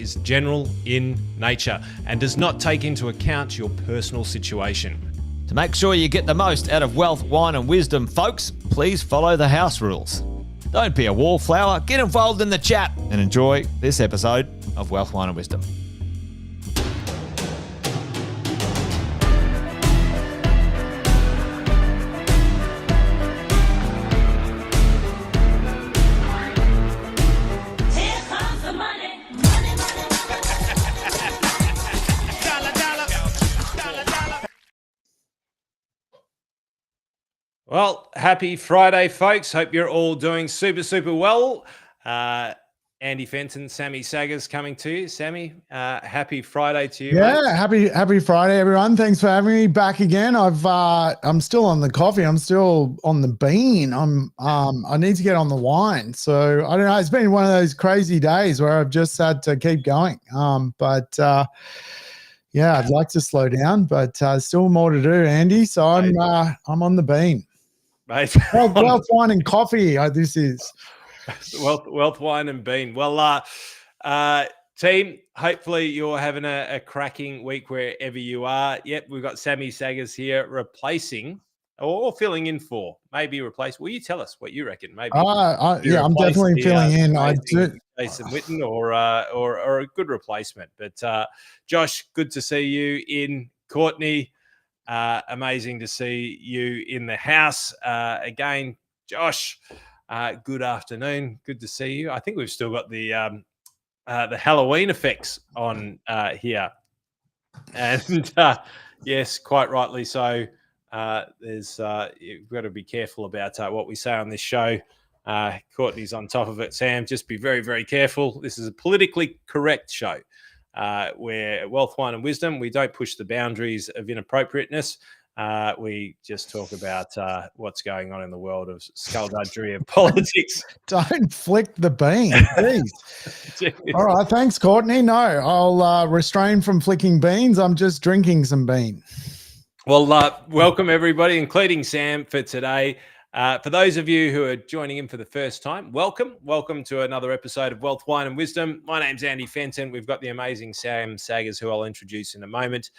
is general in nature and does not take into account your personal situation. To make sure you get the most out of wealth, wine and wisdom, folks, please follow the house rules. Don't be a wallflower, get involved in the chat and enjoy this episode of Wealth, Wine and Wisdom. Well, happy Friday, folks. Hope you're all doing super well. Andy Fenton, Sammy Saggers coming to you. Sammy, happy Friday to you. Yeah, mate. happy Friday, everyone. Thanks for having me back again. I'm still on the coffee. I'm still on the bean. I need to get on the wine. So I don't know. It's been one of those crazy days where I've just had to keep going. Yeah, I'd like to slow down, but still more to do, Andy. So I'm on the bean. Mate. Wealth, wine, and coffee. This is wealth, wine, and bean. Well, team, hopefully you're having a cracking week wherever you are. Yep, we've got Sammy Saggers here replacing or filling in for. Maybe replace. Will you tell us what you reckon? Maybe. Yeah, I'm definitely filling in. I do. Jason Witten or a good replacement. But Josh, good to see you in. Courtney, amazing to see you in the house again. Josh, good afternoon. Good to see you. I think we've still got the Halloween effects on here, and yes, quite rightly so. You've got to be careful about what we say on this show. Courtney's on top of it. Sam, just be very careful. This is a politically correct show. Where Wealth, Wine and Wisdom, we don't push the boundaries of inappropriateness. We just talk about what's going on in the world of skullduggery and politics. Don't flick the bean, please. All right, thanks, Courtney. No, I'll refrain from flicking beans. I'm just drinking some bean. Well, welcome everybody, including Sam, for today. For those of you who are joining in for the first time, welcome to another episode of Wealth, Wine and Wisdom. My name's Andy Fenton. We've got the amazing Sam Saggers, who I'll introduce in a moment.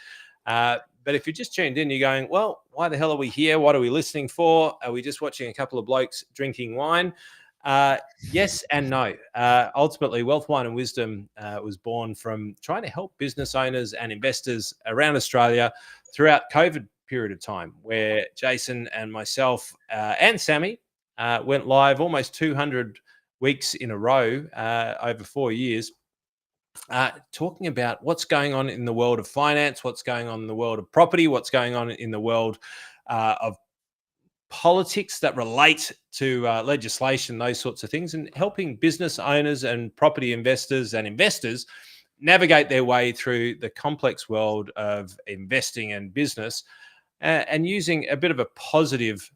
But if you're just tuned in, you're going, well, why the hell are we here? What are we listening for? Are we just watching a couple of blokes drinking wine? Yes and no. Ultimately, Wealth, Wine and Wisdom was born from trying to help business owners and investors around Australia throughout COVID period of time, where Jason and myself and Sammy went live almost 200 weeks in a row over 4 years, talking about what's going on in the world of finance, what's going on in the world of property, what's going on in the world of politics that relate to legislation, those sorts of things, and helping business owners and property investors and investors navigate their way through the complex world of investing and business, and using a bit of a positive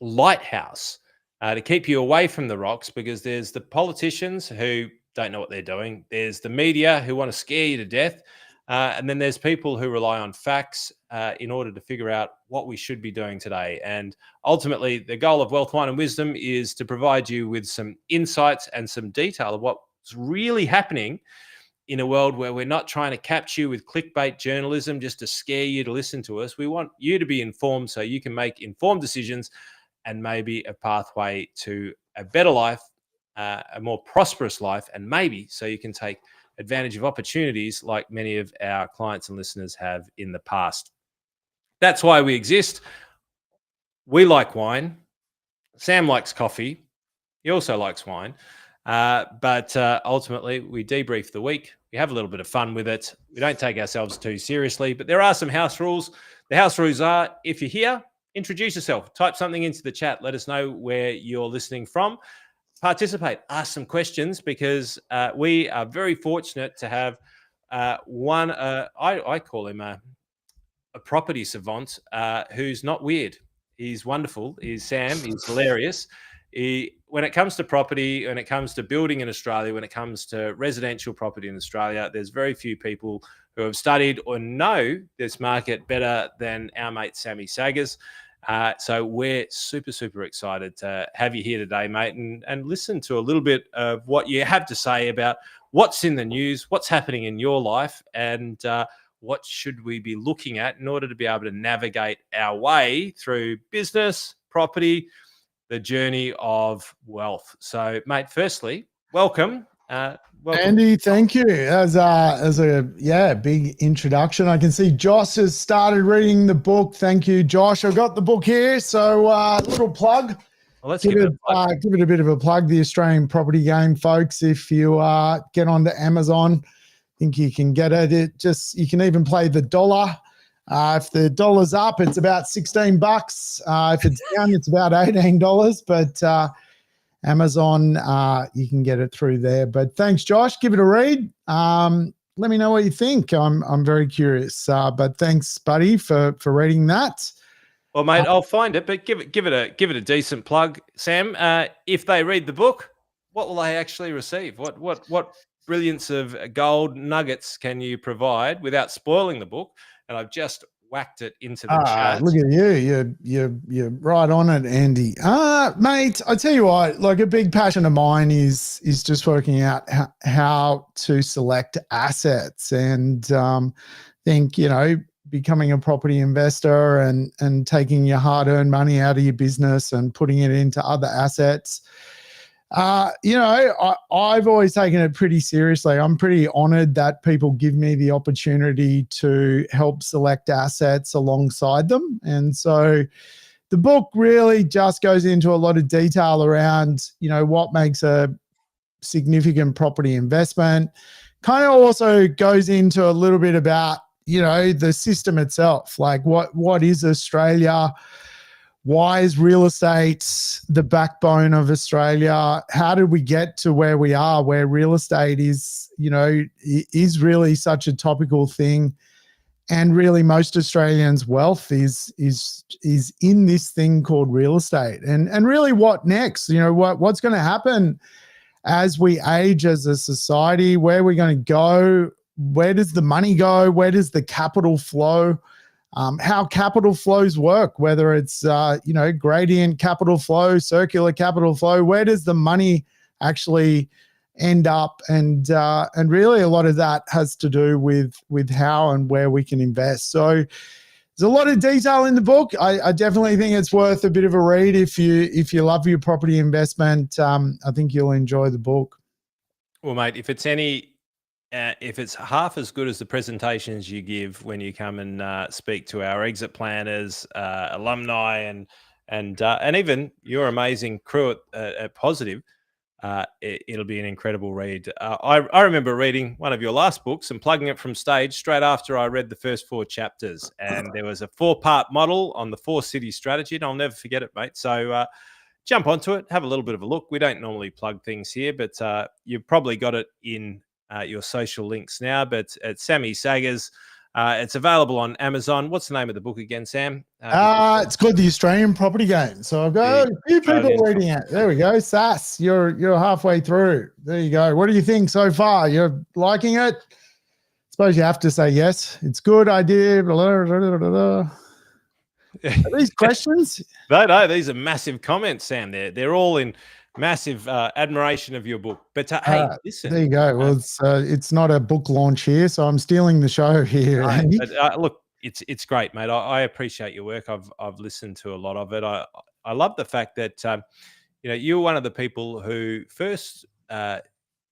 lighthouse to keep you away from the rocks, because there's the politicians who don't know what they're doing. There's the media who want to scare you to death. And then there's people who rely on facts in order to figure out what we should be doing today. And ultimately, the goal of Wealth, Wine and Wisdom is to provide you with some insights and some detail of what's really happening in a world where we're not trying to catch you with clickbait journalism just to scare you to listen to us. We want you to be informed so you can make informed decisions and maybe a pathway to a better life, a more prosperous life, and maybe so you can take advantage of opportunities like many of our clients and listeners have in the past. That's why we exist. We like wine. Sam likes coffee. He also likes wine. But ultimately, we debrief the week. We have a little bit of fun with it. We don't take ourselves too seriously, but there are some house rules. The house rules are, if you're here, introduce yourself. Type something into the chat. Let us know where you're listening from. Participate. Ask some questions, because we are very fortunate to have one, I call him a property savant who's not weird. He's wonderful. He's Sam. He's hilarious. When it comes to property, when it comes to building in Australia, when it comes to residential property in Australia, there's very few people who have studied or know this market better than our mate Sammy Saggers. So we're super excited to have you here today, mate, and listen to a little bit of what you have to say about what's in the news, what's happening in your life, and what should we be looking at in order to be able to navigate our way through business, property, the journey of wealth. So, mate, firstly, welcome. Welcome. Andy, thank you. As a big introduction. I can see Josh has started reading the book. Thank you, Josh. I've got the book here. So little plug. Well, let's give it a plug. Give it a bit of a plug. The Australian Property Game, folks. If you get onto Amazon, I think you can get it. You can even play the dollar. If the dollar's up, it's about $16. If it's down, it's about $18. But Amazon, you can get it through there. But thanks, Josh. Give it a read. Let me know what you think. I'm very curious. But thanks, buddy, for reading that. Well, mate, I'll find it, but give it a decent plug, Sam. If they read the book, what will they actually receive? What brilliance of gold nuggets can you provide without spoiling the book? And I've just whacked it into the chat. Look at you. You're right on it, Andy. Mate, I tell you what, like a big passion of mine is just working out how to select assets, and think, becoming a property investor and taking your hard-earned money out of your business and putting it into other assets. I've always taken it pretty seriously. I'm pretty honored that people give me the opportunity to help select assets alongside them. And so the book really just goes into a lot of detail around, what makes a significant property investment. Kind of also goes into a little bit about, the system itself, like what is Australia? Why is real estate the backbone of Australia? How did we get to where we are, where real estate is really such a topical thing? And really most Australians' wealth is in this thing called real estate. And really what next? What's going to happen as we age as a society? Where are we going to go? Where does the money go? Where does the capital flow? How capital flows work, whether it's, gradient capital flow, circular capital flow, where does the money actually end up? And really a lot of that has to do with how and where we can invest. So there's a lot of detail in the book. I definitely think it's worth a bit of a read if you love your property investment. I think you'll enjoy the book. Well, mate, if it's half as good as the presentations you give when you come and speak to our exit planners, alumni, and even your amazing crew at Positive, it'll be an incredible read. I remember reading one of your last books and plugging it from stage straight after I read the first 4 chapters, and there was a 4-part model on the 4-city strategy, and I'll never forget it, mate. So jump onto it, have a little bit of a look. We don't normally plug things here, but you've probably got it in your social links now, but it's Sammy Saggers. It's available on Amazon. What's the name of the book again, Sam? It's called The Australian Property Game. So I've got a few people reading it. There we go. Sass, you're halfway through. There you go. What do you think so far? You're liking it? I suppose you have to say yes. It's good idea. Blah, blah, blah, blah. Are these questions? No, these are massive comments, Sam. They're all in massive admiration of your book. But hey, listen. There you go. Well, it's not a book launch here, so I'm stealing the show here. But, look, it's great, mate. I appreciate your work. I've listened to a lot of it. I love the fact that you were one of the people who first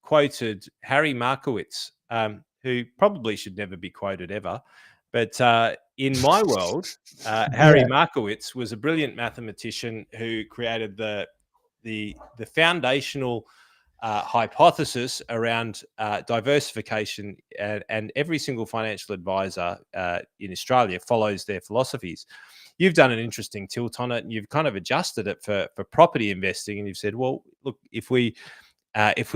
quoted Harry Markowitz, who probably should never be quoted ever. But in my world, Harry Markowitz was a brilliant mathematician who created the foundational hypothesis around diversification, and every single financial advisor in Australia follows their philosophies. You've done an interesting tilt on it, and you've kind of adjusted it for property investing, and you've said, well, look, if we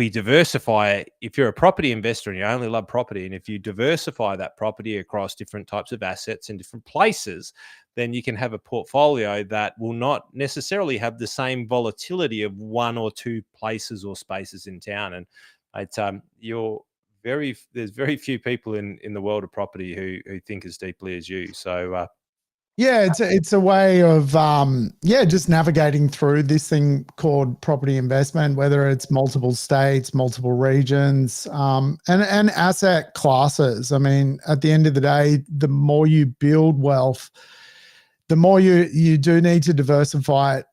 diversify, if you're a property investor and you only love property, and if you diversify that property across different types of assets in different places, then you can have a portfolio that will not necessarily have the same volatility of 1 or 2 places or spaces in town. And there's very few people in the world of property who think as deeply as you. So Yeah, it's a way of just navigating through this thing called property investment, whether it's multiple states, multiple regions, and asset classes. I mean, at the end of the day, the more you build wealth, the more you do need to diversify it,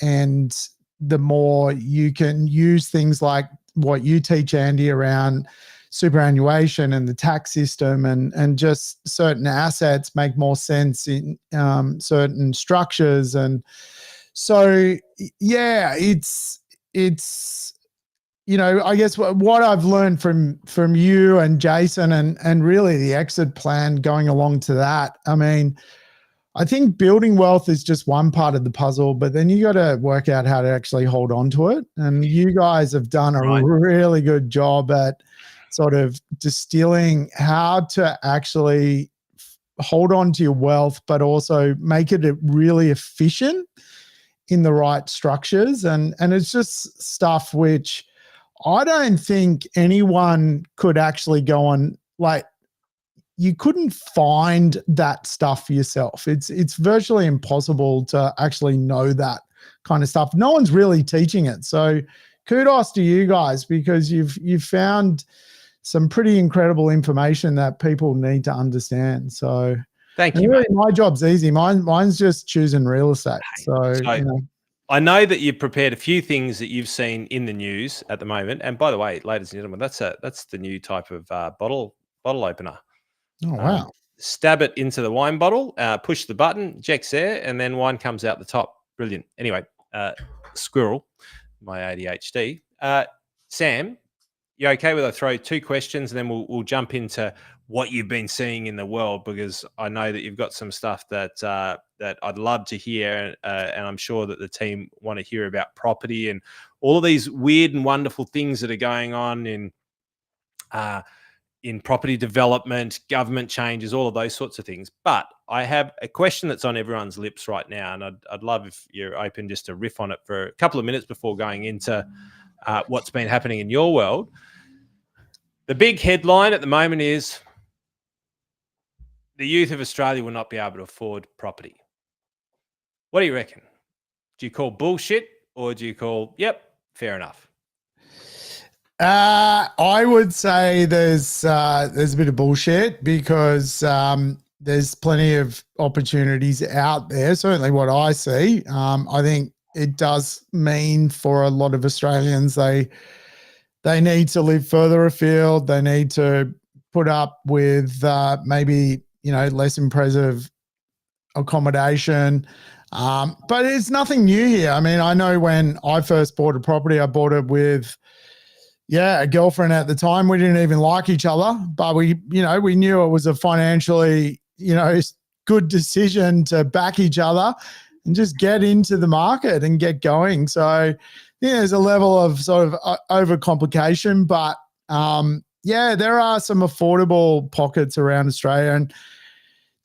and the more you can use things like what you teach, Andy, around superannuation and the tax system, and just certain assets make more sense in certain structures. And so yeah, it's I guess what I've learned from you and Jason, and really the exit plan going along to that. I mean, I think building wealth is just one part of the puzzle, but then you got to work out how to actually hold on to it. And you guys have done a really good job at sort of distilling how to actually hold on to your wealth, but also make it really efficient in the right structures. And it's just stuff which I don't think anyone could actually go on, like, you couldn't find that stuff for yourself. It's virtually impossible to actually know that kind of stuff. No one's really teaching it. So kudos to you guys, because you've found some pretty incredible information that people need to understand. So thank you, really, mate. my job's easy. Mine's just choosing real estate. So I know that you've prepared a few things that you've seen in the news at the moment. And by the way, ladies and gentlemen, that's the new type of bottle opener. Oh, wow. Stab it into the wine bottle, push the button, ejects air, and then wine comes out the top. Brilliant. Anyway, squirrel, my ADHD. Sam, you okay with I throw two questions and then we'll jump into what you've been seeing in the world, because I know that you've got some stuff that that I'd love to hear, and I'm sure that the team want to hear about property and all of these weird and wonderful things that are going on in property development, government changes, all of those sorts of things. But I have a question that's on everyone's lips right now, and I'd love if you're open just to riff on it for a couple of minutes before going into what's been happening in your world. The big headline at the moment is the youth of Australia will not be able to afford property. What do you reckon? Do you call bullshit, or do you call, yep, fair enough? I would say there's a bit of bullshit, because there's plenty of opportunities out there. Certainly what I see. I think it does mean for a lot of Australians, they need to live further afield. They need to put up with maybe, less impressive accommodation. But it's nothing new here. I mean, I know when I first bought a property, I bought it with a girlfriend at the time. We didn't even like each other, but we knew it was a financially, good decision to back each other and just get into the market and get going. So there's a level of sort of overcomplication, but there are some affordable pockets around Australia. And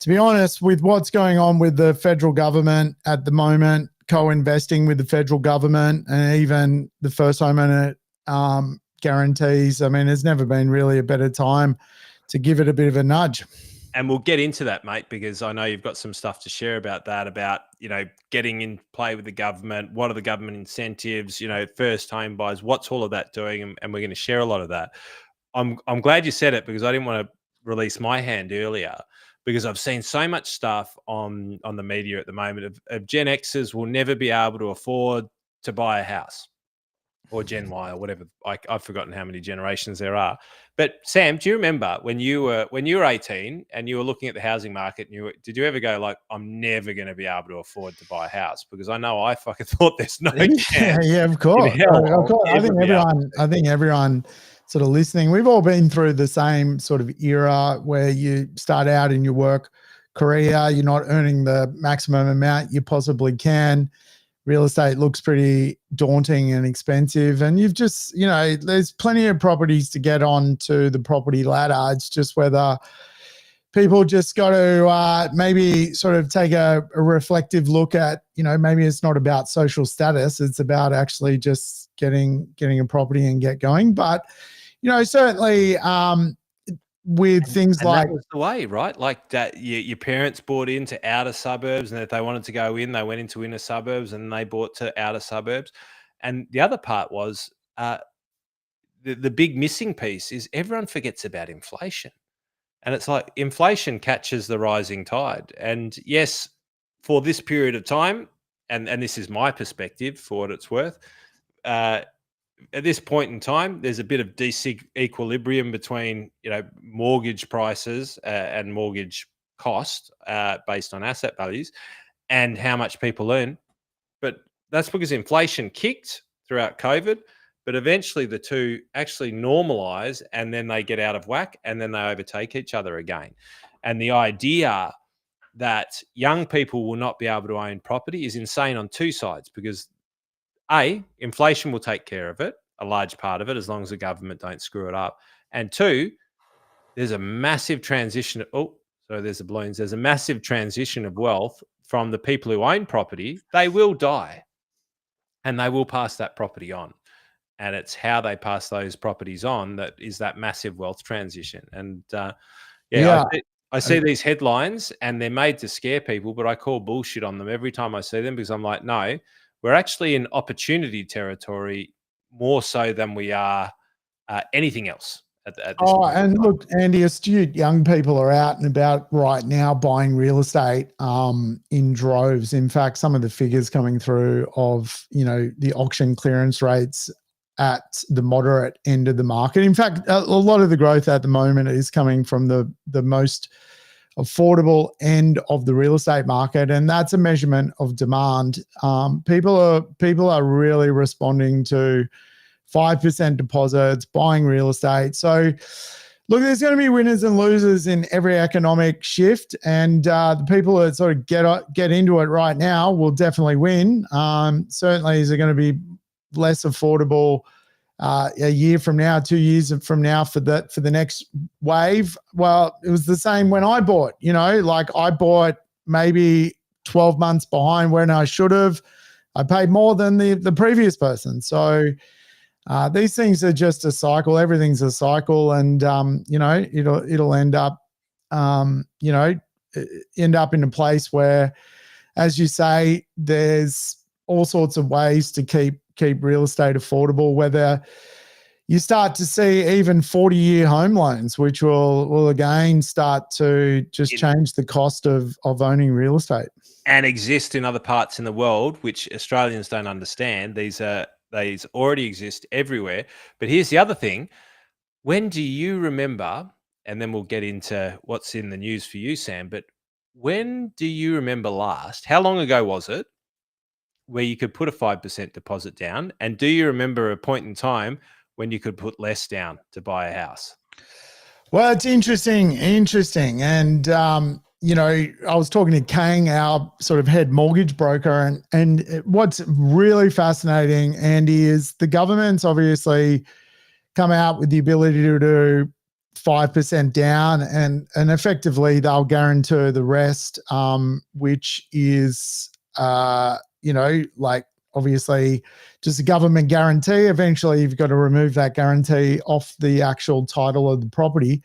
to be honest, with what's going on with the federal government at the moment, co-investing with the federal government, and even the first homeowner guarantees, I mean, there's never been really a better time to give it a bit of a nudge. And we'll get into that, mate, because I know you've got some stuff to share about that, about, getting in play with the government. What are the government incentives, first home buyers, what's all of that doing? And we're going to share a lot of that. I'm glad you said it, because I didn't want to release my hand earlier, because I've seen so much stuff on the media at the moment of Gen Xers will never be able to afford to buy a house, or Gen Y, or whatever. I've forgotten how many generations there are. But Sam, do you remember when you were 18 and you were looking at the housing market, and did you ever go like, I'm never going to be able to afford to buy a house? Because I know I fucking thought there's no chance. Yeah, of course. I think everyone sort of listening, we've all been through the same sort of era where you start out in your work career, you're not earning the maximum amount you possibly can. Real estate looks pretty daunting and expensive, and you've just, there's plenty of properties to get on to the property ladder. It's just whether people just got to maybe sort of take a reflective look at, maybe it's not about social status. It's about actually just getting a property and get going. But, certainly with things And like that was the way, right? Like that, your parents bought into outer suburbs, and if they wanted to go in, they went into inner suburbs, and they bought to outer suburbs. And the other part was the big missing piece is everyone forgets about inflation. And it's like inflation catches the rising tide. And yes, for this period of time, and this is my perspective for what it's worth, uh, at this point in time, there's a bit of disequilibrium between mortgage prices and mortgage cost based on asset values and how much people earn. But that's because inflation kicked throughout COVID. But eventually the two actually normalize, and then they get out of whack, and then they overtake each other again. And the idea that young people will not be able to own property is insane on two sides, because inflation will take care of it, a large part of it, as long as the government don't screw it up. And two, there's a massive transition. There's the balloons. There's a massive transition of wealth from the people who own property. They will die, and they will pass that property on. And it's how they pass those properties on that is that massive wealth transition. And I see these headlines, and they're made to scare people, but I call bullshit on them every time I see them, because I'm like, no, we're actually in opportunity territory more so than we are anything else at this point. And look, Andy, astute young people are out and about right now buying real estate in droves. In fact, some of the figures coming through of, the auction clearance rates at the moderate end of the market. In fact, a lot of the growth at the moment is coming from the most affordable end of the real estate market, and that's a measurement of demand. People are really responding to 5% deposits, buying real estate. So, look, there's going to be winners and losers in every economic shift, and the people that sort of get into it right now will definitely win. Certainly, is it going to be less affordable a year from now, 2 years from now for the next wave? Well, it was the same when I bought. Like I bought maybe 12 months behind when I should have. I paid more than the previous person. So these things are just a cycle. Everything's a cycle, and it'll end up end up in a place where, as you say, there's all sorts of ways to keep real estate affordable, whether you start to see even 40-year home loans, which will again start to just change the cost of owning real estate. And exist in other parts in the world, which Australians don't understand. These already exist everywhere. But here's the other thing. When do you remember, and then we'll get into what's in the news for you, Sam, but when do you remember last, how long ago was it, where you could put a 5% deposit down? And do you remember a point in time when you could put less down to buy a house? Well, it's interesting. And, I was talking to Kang, our sort of head mortgage broker, and what's really fascinating, Andy, is the government's obviously come out with the ability to do 5% down, and effectively they'll guarantee the rest, which is, like obviously just a government guarantee. Eventually you've got to remove that guarantee off the actual title of the property.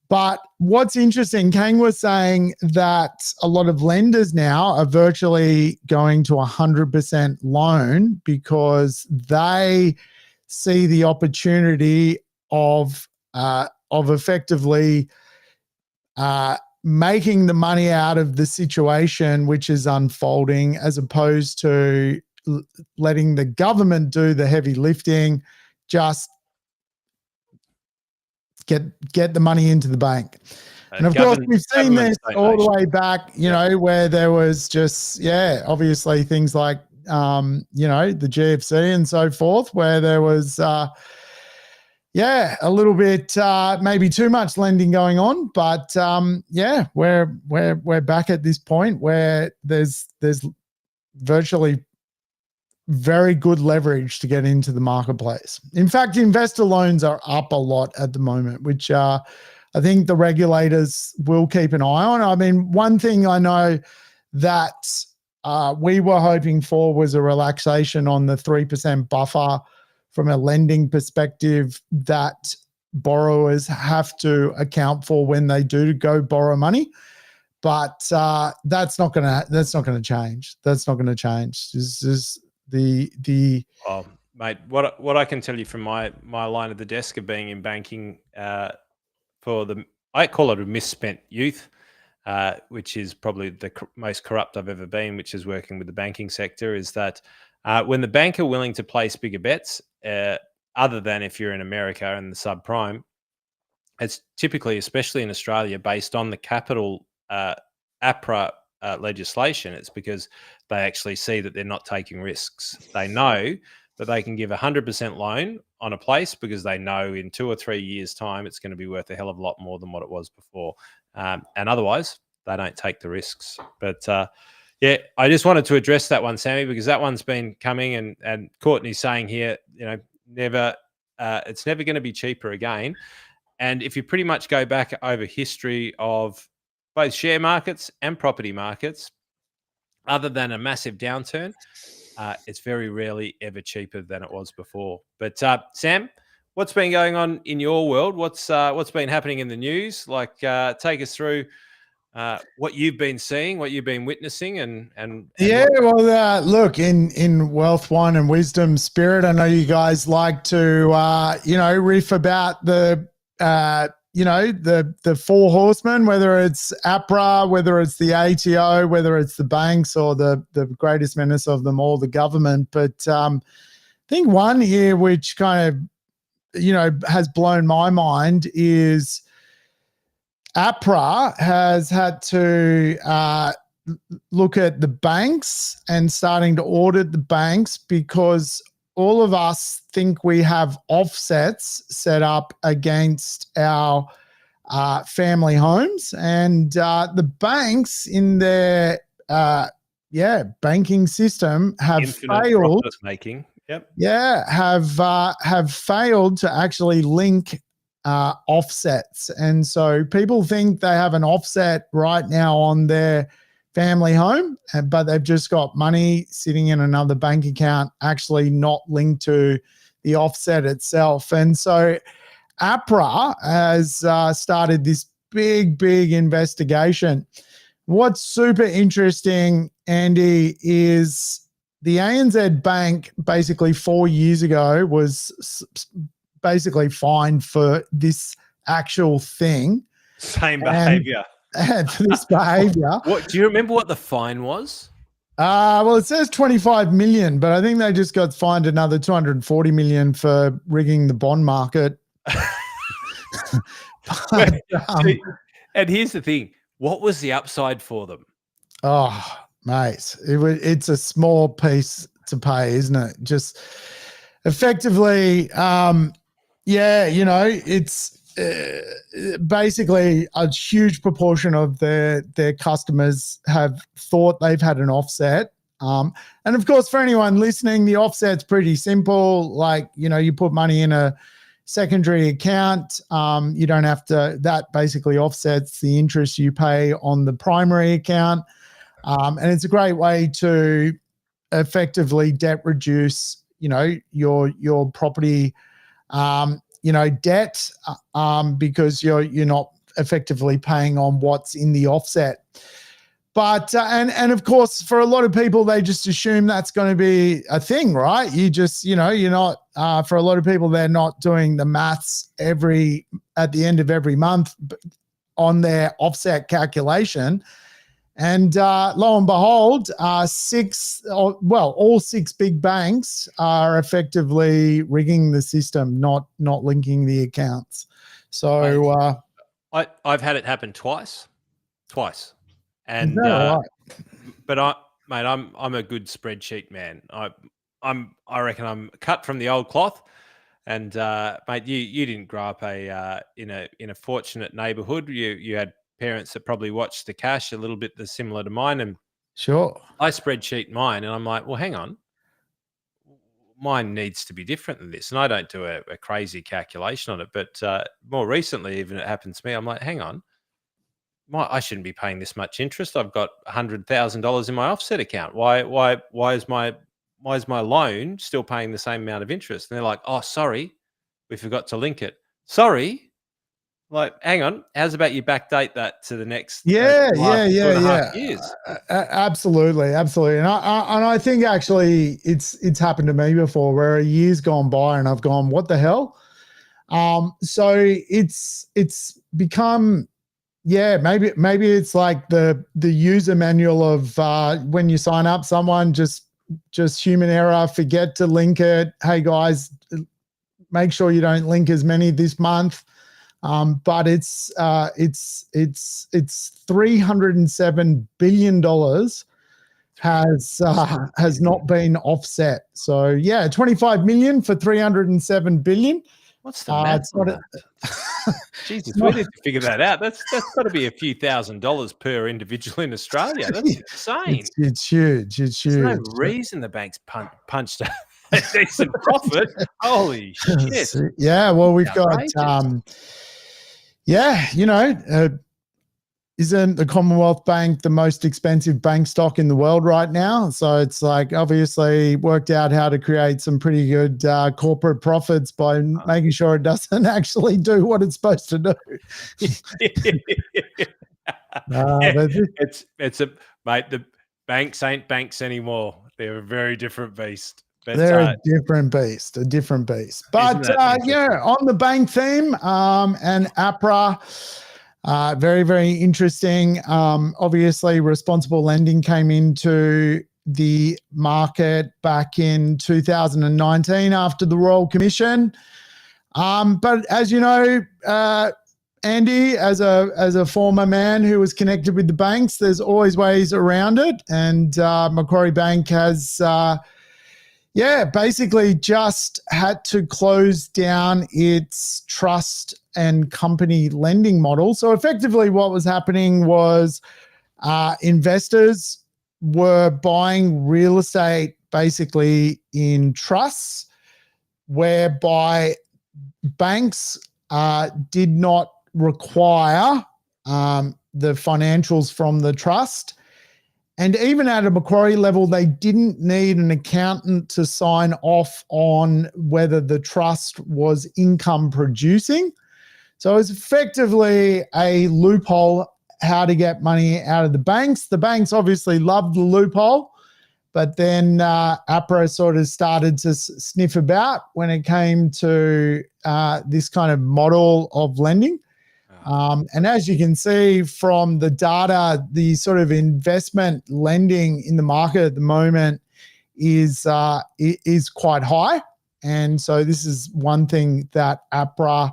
But what's interesting, Kang was saying that a lot of lenders now are virtually going to 100% loan because they see the opportunity of effectively making the money out of the situation which is unfolding, as opposed to letting the government do the heavy lifting, just get the money into the bank. And of course, we've seen this all the way back, where there was just, obviously things like, the GFC and so forth, where there was, a little bit, maybe too much lending going on. But we're back at this point where there's virtually very good leverage to get into the marketplace. In fact, investor loans are up a lot at the moment, which I think the regulators will keep an eye on. I mean, one thing I know that we were hoping for was a relaxation on the 3% buffer from a lending perspective that borrowers have to account for when they do go borrow money. But that's not gonna change. That's not gonna change. This is the Oh, mate, what I can tell you from my line of the desk of being in banking, I call it a misspent youth, which is probably the most corrupt I've ever been, which is working with the banking sector, is that when the bank are willing to place bigger bets, other than if you're in America and the subprime, it's typically, especially in Australia, based on the capital APRA legislation. It's because they actually see that they're not taking risks. They know that they can give 100% loan on a place because they know in 2 or 3 years' time it's going to be worth a hell of a lot more than what it was before. And otherwise, they don't take the risks. But yeah, I just wanted to address that one, Sammy, because that one's been coming, and Courtney's saying here, never, it's never going to be cheaper again. And if you pretty much go back over history of both share markets and property markets, other than a massive downturn, it's very rarely ever cheaper than it was before. But Sam, what's been going on in your world? What's been happening in the news? Like, take us through what you've been seeing, what you've been witnessing, and yeah. Well, look, in Wealth, Wine, and Wisdom spirit, I know you guys like to riff about the the four horsemen, whether it's APRA, whether it's the ATO, whether it's the banks, or the greatest menace of them all, the government. But I think one here which kind of has blown my mind is APRA has had to look at the banks and starting to audit the banks, because all of us think we have offsets set up against our family homes, and the banks in their banking system have failed. Making, yep. Yeah, have failed to actually link offsets, and so people think they have an offset right now on their family home, but they've just got money sitting in another bank account, actually not linked to the offset itself. And so APRA has started this big investigation. What's super interesting, Andy, is the ANZ Bank basically 4 years ago was basically fined for this actual thing. Same behavior. And for this behavior. What do you remember what the fine was? Well, it says 25 million, but I think they just got fined another 240 million for rigging the bond market. But, and here's the thing. What was the upside for them? Oh, mate, it's a small piece to pay, isn't it? Just effectively, it's basically a huge proportion of their customers have thought they've had an offset. And of course, for anyone listening, the offset's pretty simple. Like, you put money in a secondary account. You don't have to, that basically offsets the interest you pay on the primary account. And it's a great way to effectively debt reduce, your property, debt, because you're not effectively paying on what's in the offset. But and of course, for a lot of people, they just assume that's going to be a thing, right? You just, you're not. For a lot of people, they're not doing the maths at the end of every month on their offset calculation. And lo and behold, all 6 big banks are effectively rigging the system, not linking the accounts. So I've had it happen twice, and right? But I'm a good spreadsheet man. I reckon I'm cut from the old cloth. And mate, you didn't grow up in a fortunate neighbourhood. You had parents that probably watched the cash a little bit similar to mine, and sure, I spreadsheet mine, and I'm like, well, hang on, mine needs to be different than this, and I don't do a crazy calculation on it. But more recently, even it happens to me, I'm like, hang on, I shouldn't be paying this much interest. I've got $100,000 in my offset account. Why is my loan still paying the same amount of interest? And they're like, oh, sorry, we forgot to link it. sorry. Like, hang on. How's about you backdate that to the next Yeah, last 2.5 years? Absolutely. And I think actually it's happened to me before where a year's gone by and I've gone, what the hell? So it's become, maybe it's like the user manual of when you sign up someone, just human error, forget to link it. Hey guys, make sure you don't link as many this month. But it's $307 billion has not been offset. So yeah, 25 million for 307 billion. What's the math on that? Jesus, we need to figure that out. That's got to be a few $1,000s per individual in Australia. That's insane. It's huge. There's no reason the banks punched a decent profit. Holy shit! Yeah, well, we've got isn't the Commonwealth Bank the most expensive bank stock in the world right now? So it's like obviously worked out how to create some pretty good corporate profits by making sure it doesn't actually do what it's supposed to do. It's a mate. The banks ain't banks anymore. They're a very different beast. But, they're a different beast. But on the bank theme and APRA. Very, very interesting. Obviously, responsible lending came into the market back in 2019 after the Royal Commission. But as you know, Andy, as a former man who was connected with the banks, there's always ways around it. And Macquarie Bank has basically just had to close down its trust and company lending model. So effectively what was happening was investors were buying real estate basically in trusts, whereby banks did not require the financials from the trust. And even at a Macquarie level, they didn't need an accountant to sign off on whether the trust was income producing. So it's effectively a loophole how to get money out of the banks. The banks obviously loved the loophole, but then APRA sort of started to sniff about when it came to this kind of model of lending. And as you can see from the data, the sort of investment lending in the market at the moment is quite high. And so this is one thing that APRA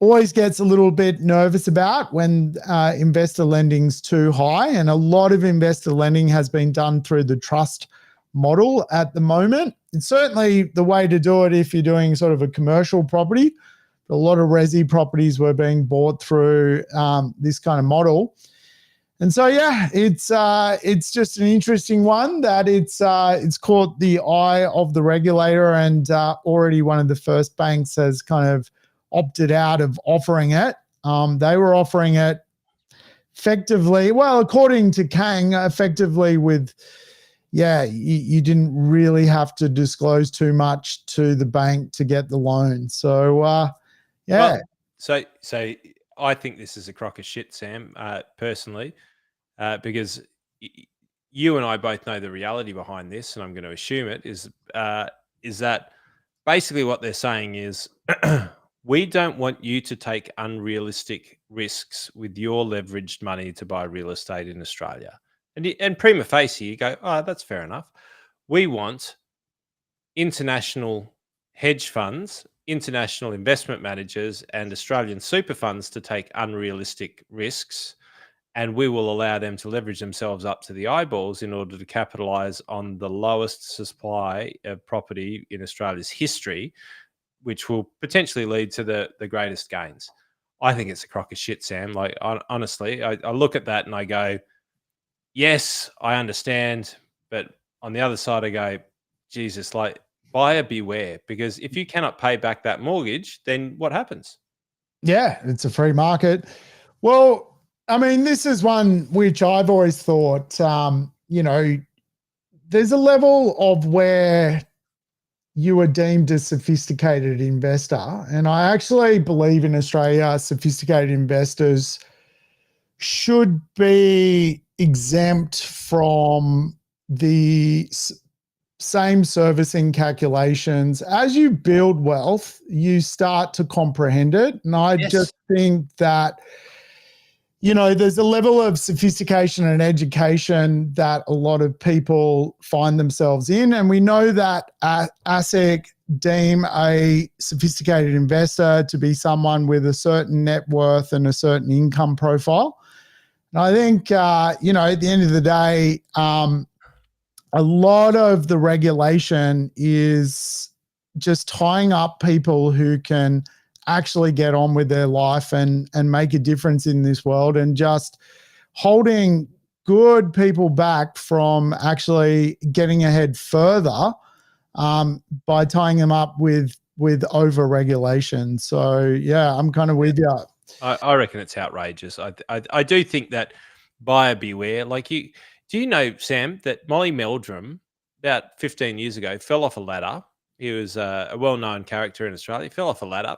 always gets a little bit nervous about when investor lending's too high. And a lot of investor lending has been done through the trust model at the moment. It's certainly the way to do it if you're doing sort of a commercial property. A lot of resi properties were being bought through this kind of model. And so, it's just an interesting one that it's caught the eye of the regulator, and already one of the first banks has kind of opted out of offering it. They were offering it effectively, well, according to Kang, effectively with, you didn't really have to disclose too much to the bank to get the loan. So, Well, so I think this is a crock of shit, Sam, personally, because you and I both know the reality behind this, and I'm going to assume it is that basically what they're saying is we don't want you to take unrealistic risks with your leveraged money to buy real estate in Australia. And prima facie, you go, oh, that's fair enough. We want international hedge funds, international investment managers, and Australian super funds to take unrealistic risks, and we will allow them to leverage themselves up to the eyeballs in order to capitalize on the lowest supply of property in Australia's history, which will potentially lead to the greatest gains. I think it's a crock of shit, Sam. Like, honestly, I look at that and I go, yes, I understand. But on the other side, I go, Jesus, like, buyer beware, because if you cannot pay back that mortgage, then what happens? Yeah, it's a free market. Well, I mean, this is one which I've always thought, there's a level of where, you are deemed a sophisticated investor. And I actually believe in Australia, sophisticated investors should be exempt from the same servicing calculations. As you build wealth, you start to comprehend it. And I just think that, there's a level of sophistication and education that a lot of people find themselves in. And we know that ASIC deem a sophisticated investor to be someone with a certain net worth and a certain income profile. And I think, at the end of the day, a lot of the regulation is just tying up people who can actually get on with their life and make a difference in this world, and just holding good people back from actually getting ahead further by tying them up with over-regulation. So, yeah, I'm kind of with you. I reckon it's outrageous. I do think that buyer beware. Like, do you know, Sam, that Molly Meldrum about 15 years ago fell off a ladder? He was a well-known character in Australia. He fell off a ladder,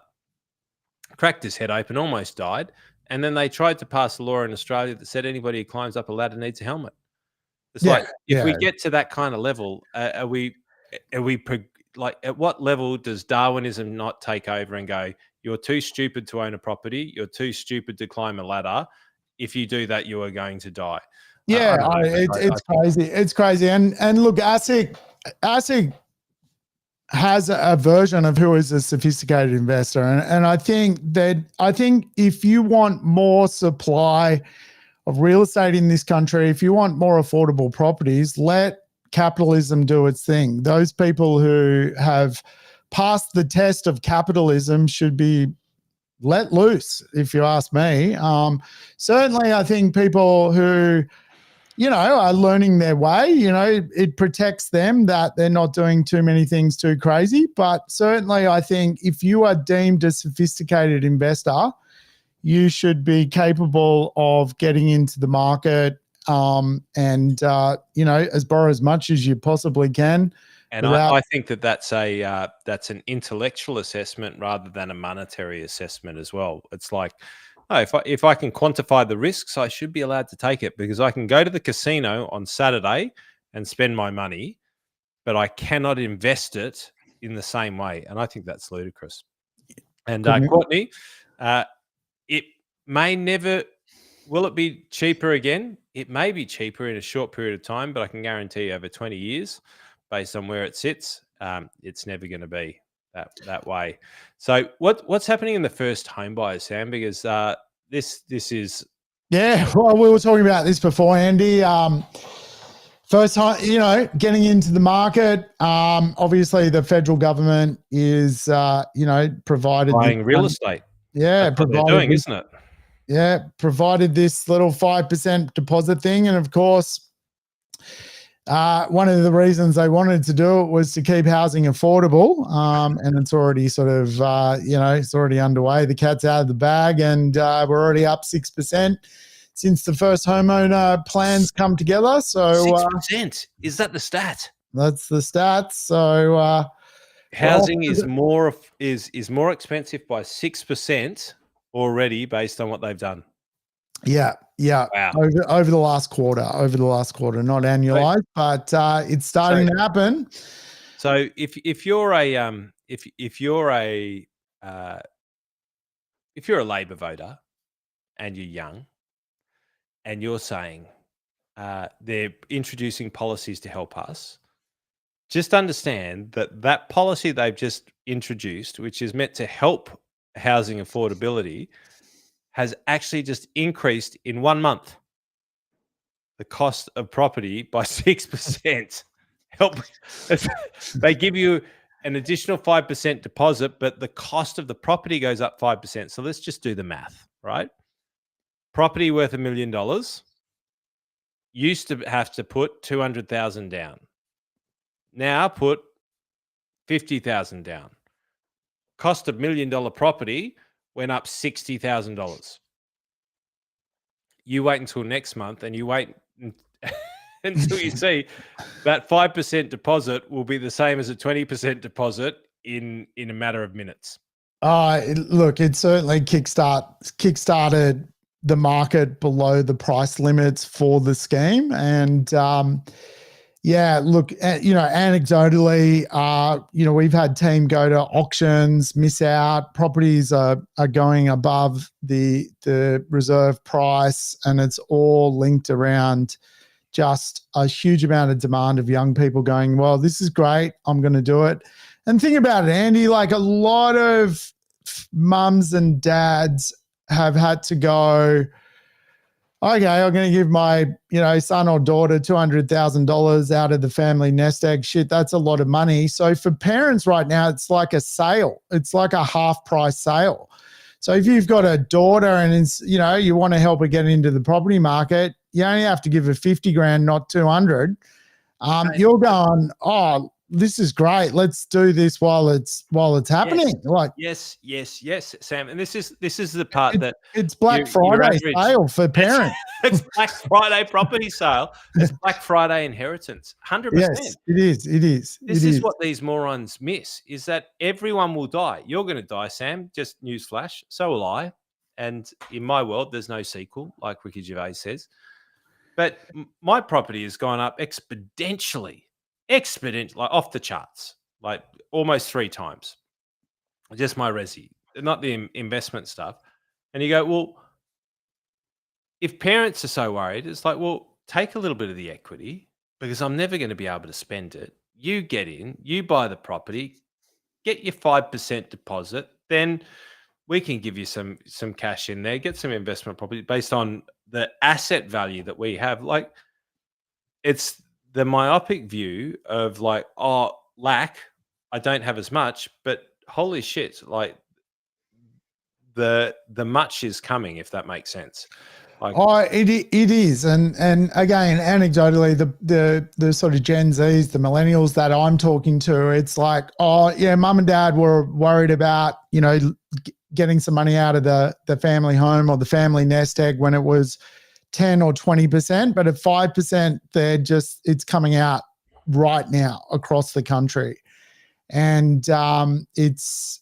cracked his head open, almost died. And then they tried to pass a law in Australia that said anybody who climbs up a ladder needs a helmet. It's like, if we get to that kind of level, are we like, at what level does Darwinism not take over and go, you're too stupid to own a property, you're too stupid to climb a ladder. If you do that, you are going to die. Yeah, it's crazy. It's crazy. And look, ASIC has a version of who is a sophisticated investor. And I think if you want more supply of real estate in this country, if you want more affordable properties, let capitalism do its thing. Those people who have passed the test of capitalism should be let loose, if you ask me. Certainly, I think people who, are learning their way, it protects them that they're not doing too many things too crazy. But certainly, I think if you are deemed a sophisticated investor, you should be capable of getting into the market and borrow as much as you possibly can. And I think that's an intellectual assessment rather than a monetary assessment as well. It's like, if I can quantify the risks, I should be allowed to take it, because I can go to the casino on Saturday and spend my money, but I cannot invest it in the same way. And I think that's ludicrous. And Courtney, it may never. Will it be cheaper again? It may be cheaper in a short period of time, but I can guarantee you over 20 years, based on where it sits, it's never going to be that way. So what's happening in the first home buyers, Sam? Because this is... Yeah, well, we were talking about this before, Andy. First time, getting into the market. Obviously, the federal government is, provided... Buying real estate. Yeah. That's what they're doing, isn't it? Yeah, provided this little 5% deposit thing. And of course, one of the reasons they wanted to do it was to keep housing affordable. And it's already sort of, it's already underway. The cat's out of the bag, and we're already up 6% since the first homeowner plans come together. So 6%, is that the stat? That's the stats. So housing is more expensive by 6% already, based on what they've done. Yeah. Wow. Over the last quarter, not annualized, but it's starting to happen. So if you're a Labor voter and you're young, and you're saying they're introducing policies to help us, just understand that policy they've just introduced, which is meant to help housing affordability, has actually just increased in 1 month the cost of property by 6%. They give you an additional 5% deposit, but the cost of the property goes up 5%. So let's just do the math, right? Property worth $1 million used to have to put 200,000 down. Now put 50,000 down. Cost of $1 million property went up $60,000. You wait until next month, and you wait until you see that 5% deposit will be the same as a 20% deposit in a matter of minutes. Look, it certainly kickstarted the market below the price limits for the scheme. And yeah, look, anecdotally, we've had team go to auctions, miss out. Properties are going above the reserve price, and it's all linked around just a huge amount of demand of young people going, well, this is great, I'm going to do it. And think about it, Andy, like a lot of mums and dads have had to go, okay, I'm going to give my, son or daughter $200,000 out of the family nest egg. Shit, that's a lot of money. So for parents right now, it's like a sale. It's like a half price sale. So if you've got a daughter and it's, you want to help her get into the property market, you only have to give her 50 grand, not 200. You're going, oh, this is great. Let's do this while it's happening. Yes, Sam. And this is the part that it's Black Friday sale for parents. It's Black Friday property sale. It's Black Friday inheritance. 100%. Yes, it is. This is what these morons miss: is that everyone will die. You're going to die, Sam. Just newsflash. So will I. And in my world, there's no sequel, like Ricky Gervais says. But my property has gone up exponentially, like off the charts, like almost 3 times. Just my resi, not the investment stuff. And you go, well, if parents are so worried, it's like, well, take a little bit of the equity because I'm never going to be able to spend it. You get in, you buy the property, get your 5% deposit, then we can give you some cash in there, get some investment property based on the asset value that we have. Like, it's the myopic view of like, oh, lack, I don't have as much, but holy shit, like the much is coming, if that makes sense. Like, it is, and again, anecdotally, the sort of Gen Zs, the millennials that I'm talking to, it's like, oh yeah, mum and dad were worried about getting some money out of the family home or the family nest egg when it was 10 or 20%, but at 5%, it's coming out right now across the country, and it's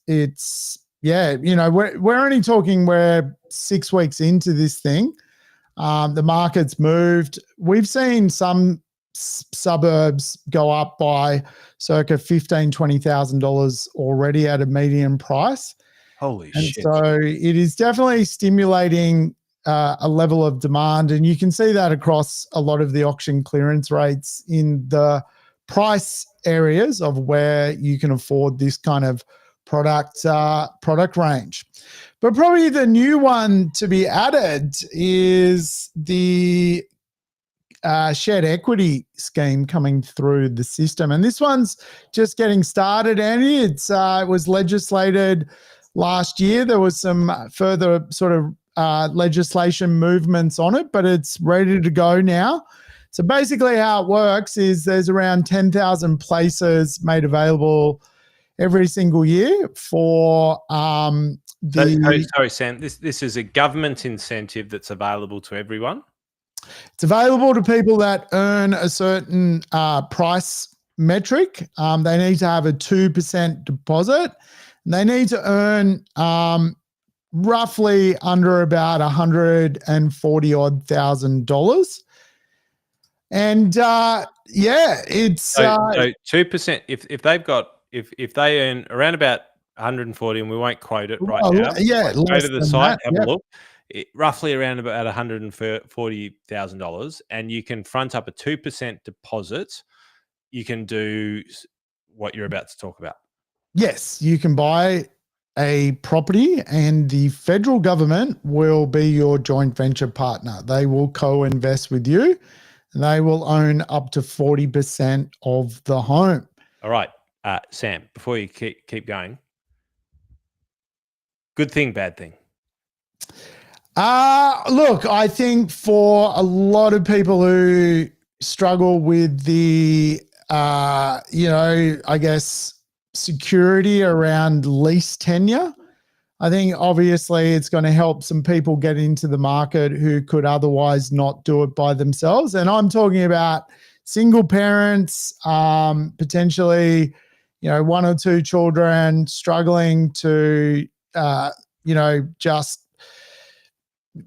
yeah, we're only talking, we're 6 weeks into this thing. The market's moved. We've seen some suburbs go up by circa $15,000, $20,000 already at a median price. Holy shit. So it is definitely stimulating a level of demand. And you can see that across a lot of the auction clearance rates in the price areas of where you can afford this kind of product range. But probably the new one to be added is the shared equity scheme coming through the system. And this one's just getting started, Andy. It was legislated last year. There was some further sort of legislation movements on it, but it's ready to go now. So basically how it works is there's around 10,000 places made available every single year for sorry, Sam. This is a government incentive that's available to everyone. It's available to people that earn a certain price metric. They need to have a 2% deposit. And they need to earn roughly under about $140,000. And it's so 2%. If they've got if they earn around about 140, and we won't quote it right now. Yeah, go to the site, have a look. Roughly around about $140,000, and you can front up a 2% deposit. You can do what you're about to talk about. Yes, you can buy a property, and the federal government will be your joint venture partner. They will co-invest with you, and they will own up to 40% of the home. All right, Sam, before you keep going, good thing, bad thing? Look, I think for a lot of people who struggle with the, I guess, security around lease tenure, I think obviously it's going to help some people get into the market who could otherwise not do it by themselves. And I'm talking about single parents, potentially, one or two children struggling to, just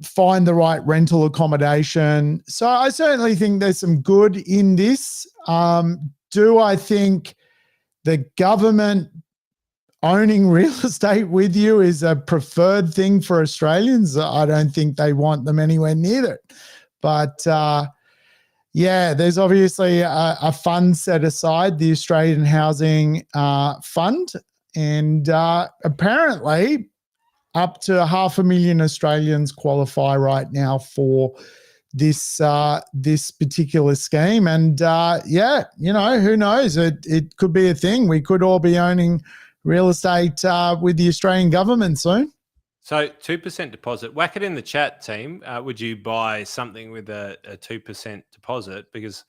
find the right rental accommodation. So I certainly think there's some good in this. Do I think the government owning real estate with you is a preferred thing for Australians? I don't think they want them anywhere near it. But there's obviously a fund set aside, the Australian Housing Fund, and apparently up to 500,000 Australians qualify right now for this particular scheme. And who knows? It could be a thing. We could all be owning real estate with the Australian government soon. So 2% deposit. Whack it in the chat, team. Would you buy something with a 2% deposit? Because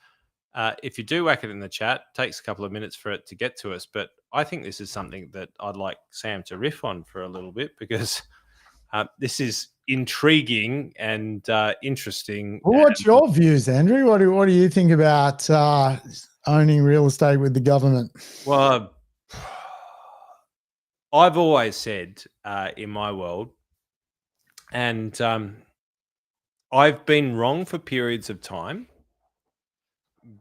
if you do whack it in the chat, it takes a couple of minutes for it to get to us. But I think this is something that I'd like Sam to riff on for a little bit, because this is intriguing and interesting. Well, what's your views, Andrew? What do you think about owning real estate with the government? Well, I've always said in my world, and I've been wrong for periods of time,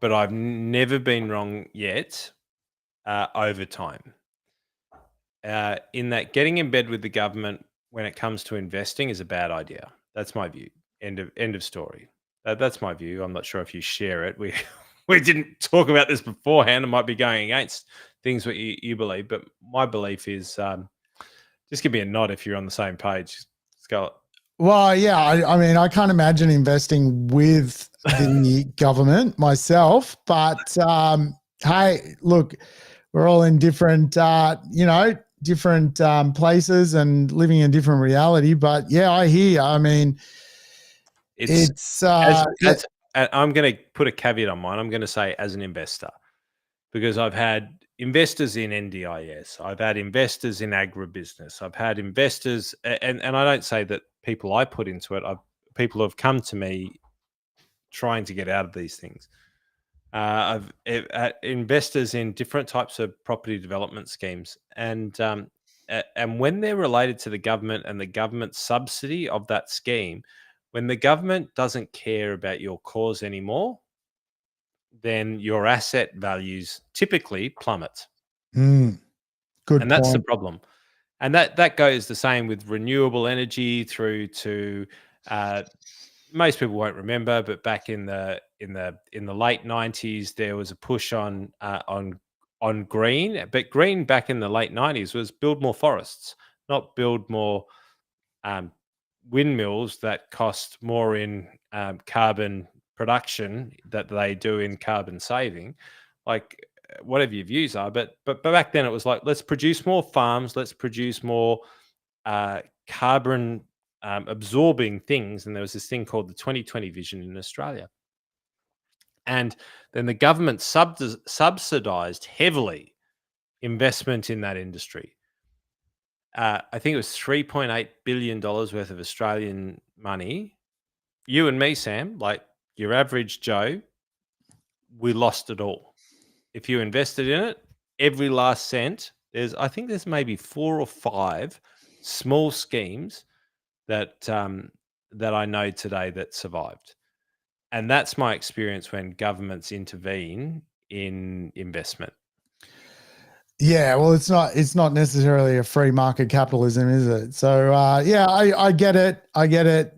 but I've never been wrong yet over time. In that getting in bed with the government when it comes to investing is a bad idea. That's my view. End of story. That's my view. I'm not sure if you share it. We didn't talk about this beforehand. I might be going against things what you believe, but my belief is just give me a nod if you're on the same page. Let's go. Well, yeah, I mean, I can't imagine investing with the government myself, but hey, look, we're all in different, different places and living in a different reality. But yeah, I hear. I mean, I'm going to put a caveat on mine. I'm going to say as an investor, because I've had investors in NDIS, I've had investors in agribusiness, I've had investors, and I don't say that people I put into it, people have come to me trying to get out of these things. I've had investors in different types of property development schemes, and when they're related to the government and the government subsidy of that scheme, when the government doesn't care about your cause anymore, then your asset values typically plummet. Good and that's point. The problem. And that goes the same with renewable energy through to most people won't remember, but back in the late 90s, there was a push on green. But green back in the late 90s was build more forests, not build more windmills that cost more in carbon production that they do in carbon saving, like whatever your views are. But back then it was like, let's produce more farms, let's produce more carbon absorbing things. And there was this thing called the 2020 vision in Australia. And then the government subsidized heavily investment in that industry. I think it was $3.8 billion worth of Australian money. You and me, Sam, like your average Joe, we lost it all. If you invested in it, every last cent, I think there's maybe 4 or 5 small schemes that I know today that survived. And that's my experience when governments intervene in investment. Yeah, well, it's not necessarily a free market capitalism, is it? So I get it. I get it.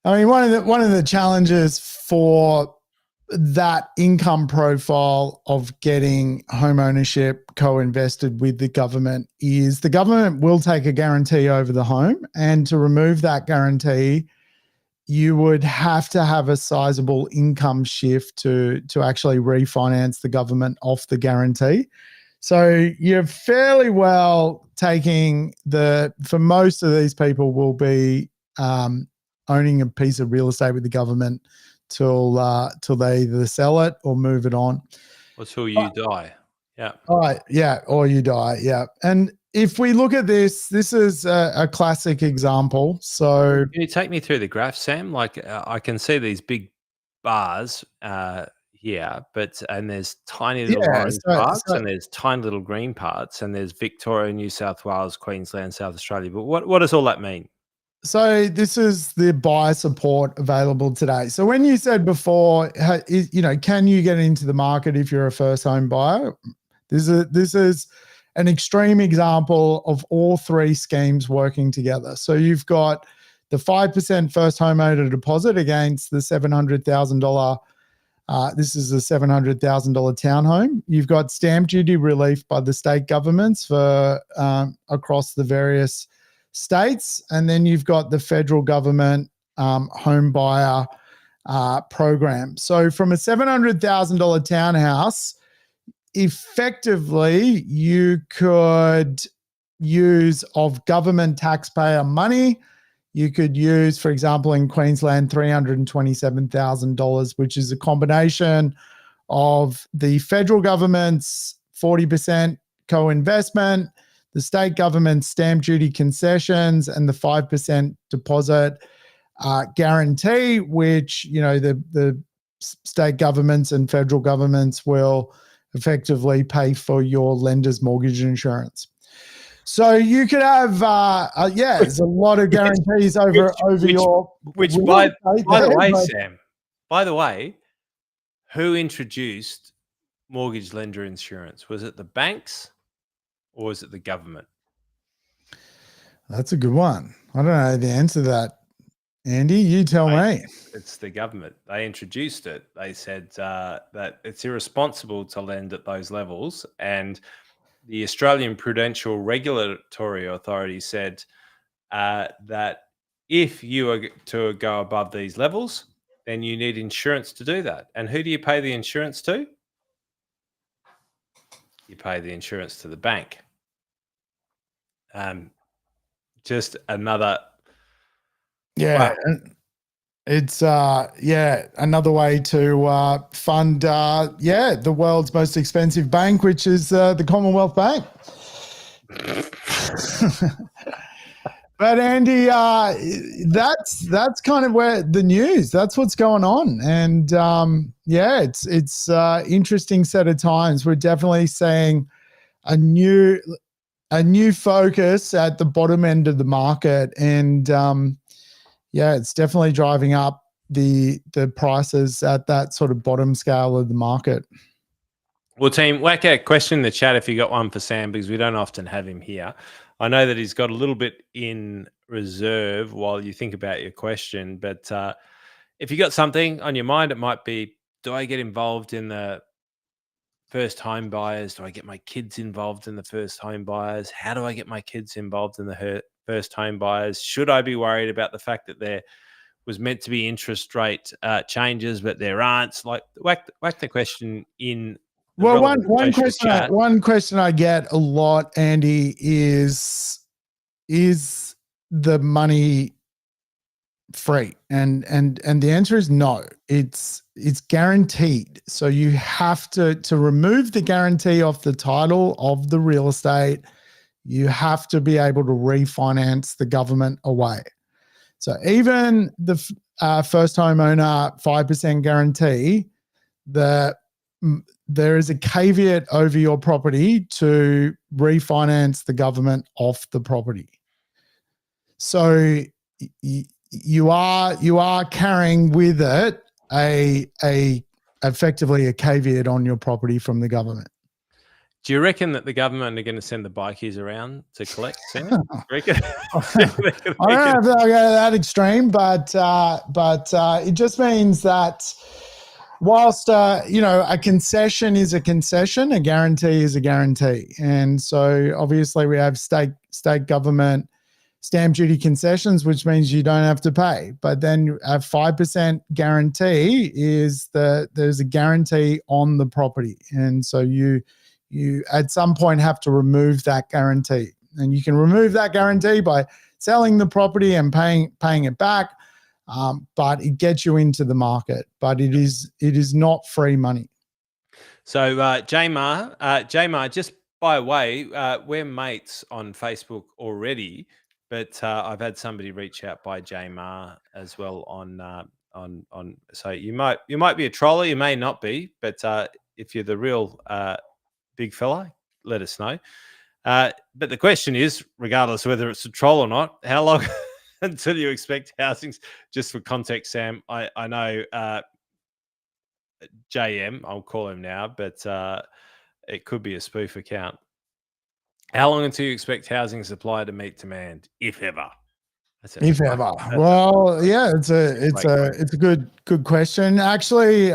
I mean, one of the challenges for that income profile of getting home ownership co-invested with the government is the government will take a guarantee over the home, and to remove that guarantee, you would have to have a sizable income shift to actually refinance the government off the guarantee. So you're fairly well taking for most of these people will be owning a piece of real estate with the government till they either sell it or move it on. Or till you die. Yeah. All right. Yeah. Or you die. Yeah. And if we look at this, this is a classic example. So Can you take me through the graph, Sam? Like I can see these big bars here, and there's tiny little yeah, orange parts, and there's tiny little green parts, and there's Victoria, New South Wales, Queensland, South Australia. But what does all that mean? So this is the buyer support available today. So when you said before, can you get into the market if you're a first home buyer? This is an extreme example of all three schemes working together. So you've got the 5% first homeowner deposit against the $700,000. This is a $700,000 townhome. You've got stamp duty relief by the state governments for across the various states, and then you've got the federal government home buyer program. So from a $700,000 townhouse, effectively you could use of government taxpayer money. You could use, for example, in Queensland, $327,000, which is a combination of the federal government's 40% co-investment, the state government's stamp duty concessions, and the 5% deposit guarantee, which the state governments and federal governments will effectively pay for your lender's mortgage insurance. So you could have, there's a lot of guarantees over your. Which, by the way, Sam, by the way, who introduced mortgage lender insurance? Was it the banks or was it the government? That's a good one. I don't know the answer to that. Andy, you tell me. It's the government. They introduced it. They said that it's irresponsible to lend at those levels, and the Australian Prudential Regulatory Authority said that if you are to go above these levels, then you need insurance to do that. And who do you pay the insurance to? You pay the insurance to the bank. Just another. Yeah. Wow. It's another way to fund the world's most expensive bank, which is the Commonwealth Bank. But Andy, that's kind of where the news. That's what's going on, and it's interesting set of times. We're definitely seeing a new focus at the bottom end of the market, and it's definitely driving up the prices at that sort of bottom scale of the market. Well, team, whack out a question in the chat if you got one for Sam, because we don't often have him here. I know that he's got a little bit in reserve while you think about your question, but if you got something on your mind, it might be, do I get involved in the first home buyers? Do I get my kids involved in the first home buyers? How do I get my kids involved in the first home buyers? Should I be worried about the fact that there was meant to be interest rate changes, but there aren't? Like, whack the question in. Well, one question I get a lot, Andy, is the money free? And the answer is no. It's guaranteed. So you have to remove the guarantee off the title of the real estate. You have to be able to refinance the government away. So even the first homeowner 5% guarantee, there is a caveat over your property to refinance the government off the property. So you are carrying with it effectively a caveat on your property from the government. Do you reckon that the government are going to send the bikies around to collect, Sam? I don't know if they'll go that extreme, but it just means that whilst a concession is a concession, a guarantee is a guarantee, and so obviously we have state government stamp duty concessions, which means you don't have to pay. But then a 5% guarantee is there's a guarantee on the property, and so you at some point have to remove that guarantee, and you can remove that guarantee by selling the property and paying it back. But it gets you into the market, but it is not free money. So Jamar, just by the way, we're mates on Facebook already, but I've had somebody reach out by J Mar as well on. So you might be a troller, you may not be, but if you're the real big fella, let us know. But the question is, regardless of whether it's a troll or not, how long until you expect housings? Just for context, Sam, I know JM, I'll call him now, but it could be a spoof account. How long until you expect housing supply to meet demand, if ever? If ever. Well, yeah, it's a good question. Actually,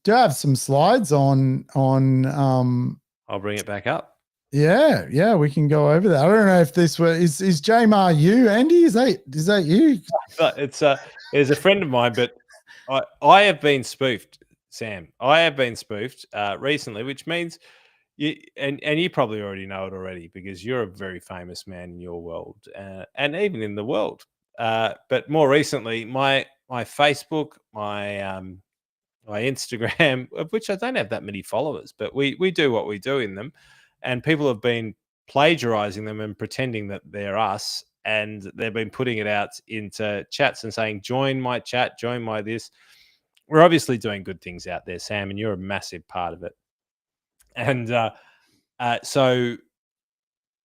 do have some slides on I'll bring it back up. Yeah, we can go over that. I don't know if this is Jamar you, Andy? Is that you? It's a friend of mine, but I have been spoofed, Sam. I have been spoofed recently, which means you probably already know it already because you're a very famous man in your world and even in the world. But more recently, my Facebook, my Instagram, of which I don't have that many followers, but we do what we do in them, and people have been plagiarizing them and pretending that they're us, and they've been putting it out into chats and saying, join my chat, join my this. We're obviously doing good things out there, Sam, and you're a massive part of it. And so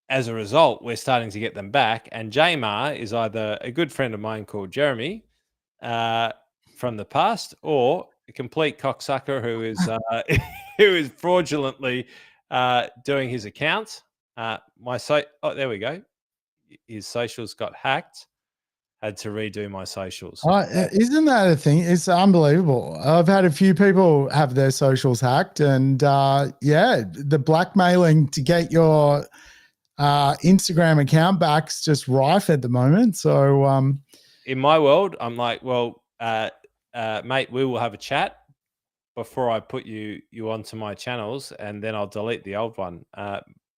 as a result, we're starting to get them back. And Jamar is either a good friend of mine called Jeremy from the past, or a complete cocksucker who is who is fraudulently doing his account. There we go. His socials got hacked. Had to redo my socials. Isn't that a thing? It's unbelievable. I've had a few people have their socials hacked, and the blackmailing to get your Instagram account back is just rife at the moment. So in my world, I'm like, well, mate, we will have a chat before I put you onto my channels, and then I'll delete the old one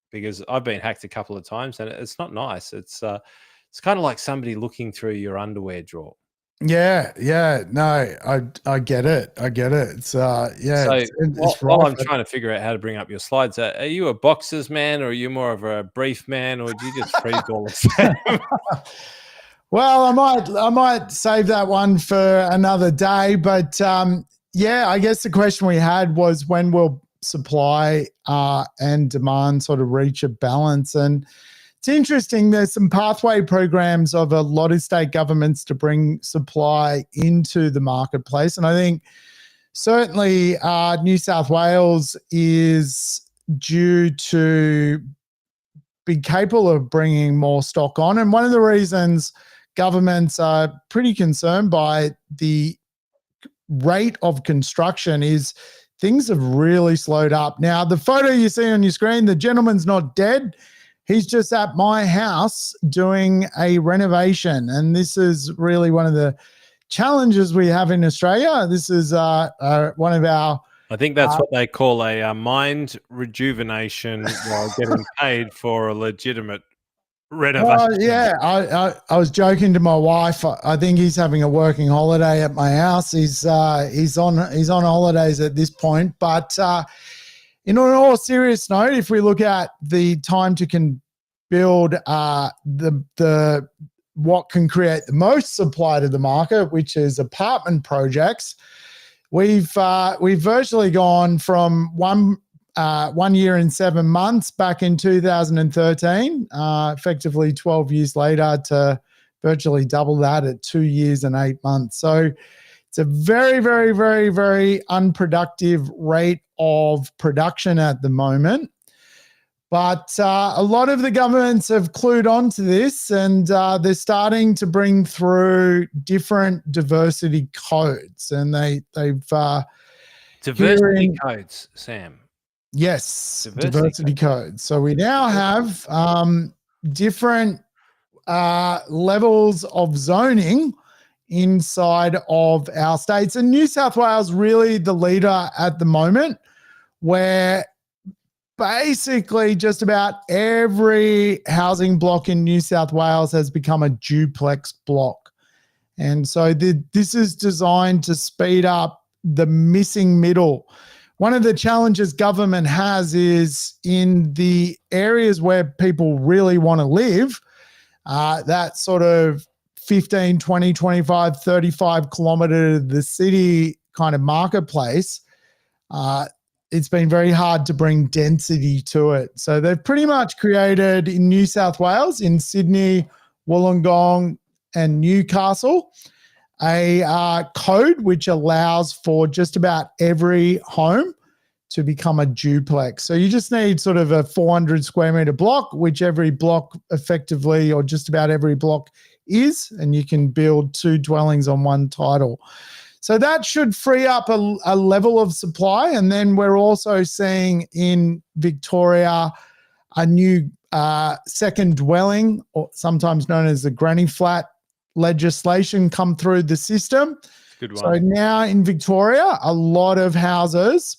because I've been hacked a couple of times, and it's not nice. It's kind of like somebody looking through your underwear drawer. Yeah. No, I get it. It's So while I'm trying to figure out how to bring up your slides, are you a boxers man, or are you more of a brief man, or do you just freeball it? Well, I might save that one for another day, but I guess the question we had was, when will supply and demand sort of reach a balance? And it's interesting, there's some pathway programs of a lot of state governments to bring supply into the marketplace. And I think certainly New South Wales is due to be capable of bringing more stock on. And one of the reasons governments are pretty concerned by the rate of construction is things have really slowed up. Now, the photo you see on your screen, the gentleman's not dead. He's just at my house doing a renovation. And this is really one of the challenges we have in Australia. This is one of our... I think that's what they call a mind rejuvenation while getting paid for a legitimate renovation. I was joking to my wife. I think he's having a working holiday at my house. He's on holidays at this point. But in an all serious note, if we look at the time to build the what can create the most supply to the market, which is apartment projects, we've virtually gone from 1 year and 7 months back in 2013, effectively 12 years later, to virtually double that at 2 years and 8 months. So it's a very, very, very, very unproductive rate of production at the moment. But a lot of the governments have clued on to this, and they're starting to bring through different diversity codes. And they've diversity codes, Sam. Yes, diversity codes. So we now have different levels of zoning inside of our states. And New South Wales really the leader at the moment, where basically just about every housing block in New South Wales has become a duplex block. And so this is designed to speed up the missing middle, one of the challenges government has is in the areas where people really want to live, that sort of 15, 20, 25, 35 kilometer the city kind of marketplace, it's been very hard to bring density to it. So they've pretty much created in New South Wales, in Sydney, Wollongong, and Newcastle, a code which allows for just about every home to become a duplex. So you just need sort of a 400 square meter block, which every block effectively, or just about every block is, and you can build 2 dwellings on one title. So that should free up a level of supply. And then we're also seeing in Victoria a new second dwelling, or sometimes known as the granny flat legislation, come through the system. Good one. So now in Victoria, a lot of houses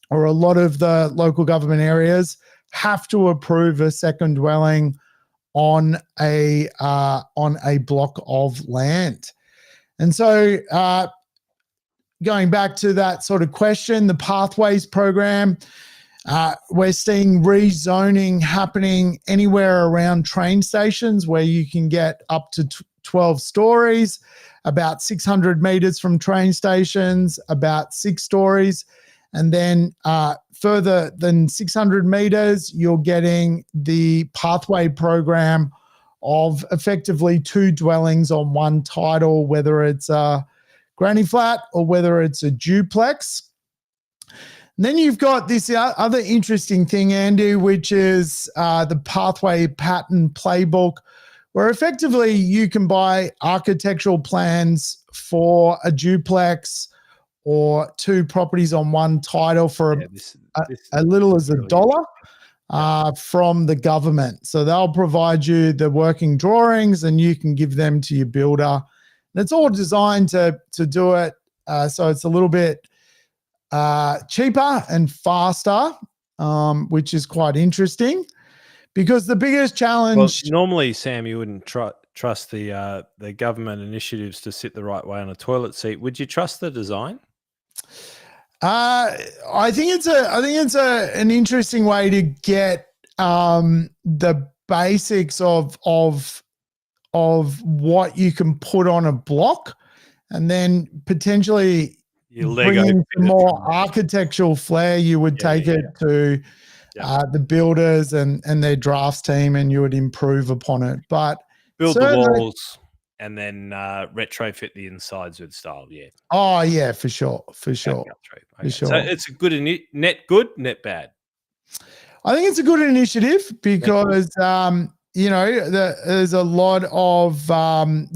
or a lot of the local government areas have to approve a second dwelling on a block of land. And so going back to that sort of question, the Pathways program, we're seeing rezoning happening anywhere around train stations where you can get up to 12 stories, about 600 meters from train stations, about 6 stories. And then further than 600 meters, you're getting the Pathway program of effectively 2 dwellings on one title, whether it's a granny flat or whether it's a duplex. And then you've got this other interesting thing, Andy, which is the Pathway Pattern Playbook, where effectively you can buy architectural plans for a duplex or 2 properties on one title for a little as $1 from the government. So they'll provide you the working drawings and you can give them to your builder. And it's all designed to do it so it's a little bit cheaper and faster, which is quite interesting. Because the biggest challenge... Well, normally, Sam, you wouldn't trust the government initiatives to sit the right way on a toilet seat. Would you trust the design? I think it's an interesting way to get the basics of what you can put on a block, and then potentially bring in some more architectural flair. You would take it to the builders and their drafts team, and you would improve upon it. But build the walls and then retrofit the insides with style. Yeah. Oh yeah, for sure. For sure. So it's a good net bad. I think it's a good initiative because there's a lot of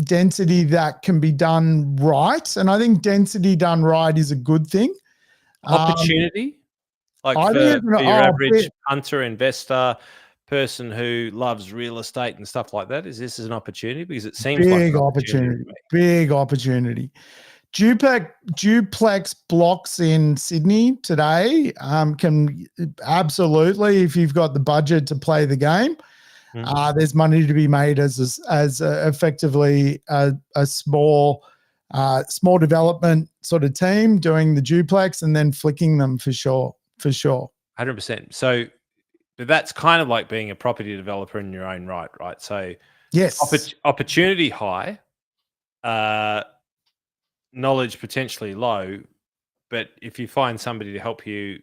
density that can be done right, and I think density done right is a good thing. Opportunity, like for your average hunter, investor, person who loves real estate and stuff like that, is this an opportunity? Because it seems big opportunity. Duplex blocks in Sydney today can absolutely, if you've got the budget to play the game, there's money to be made as effectively a small development sort of team doing the duplex and then flicking them for sure. 100%. So that's kind of like being a property developer in your own right? So yes, opportunity high, knowledge potentially low, but if you find somebody to help you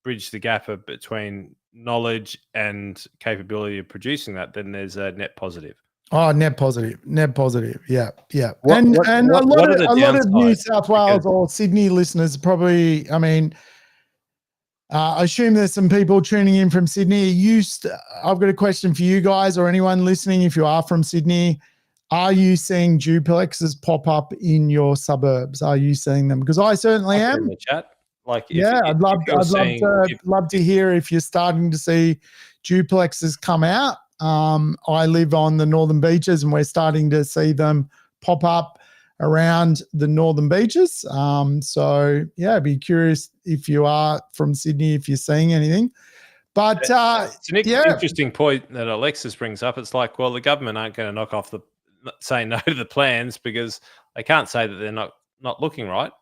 bridge the gap between knowledge and capability of producing that, then there's a net positive. Oh, net positive. Yeah. And a lot of New South Wales or Sydney listeners probably, I assume there's some people tuning in from Sydney. I've got a question for you guys or anyone listening. If you are from Sydney, are you seeing duplexes pop up in your suburbs? Are you seeing them? Because I certainly am. In the chat. I'd love to hear if you're starting to see duplexes come out. I live on the Northern Beaches and we're starting to see them pop up around the Northern Beaches. I'd be curious if you are from Sydney, if you're seeing anything. But it's an interesting point that Alexis brings up. It's like, well, the government aren't going to say no to the plans because they can't say that they're not looking right.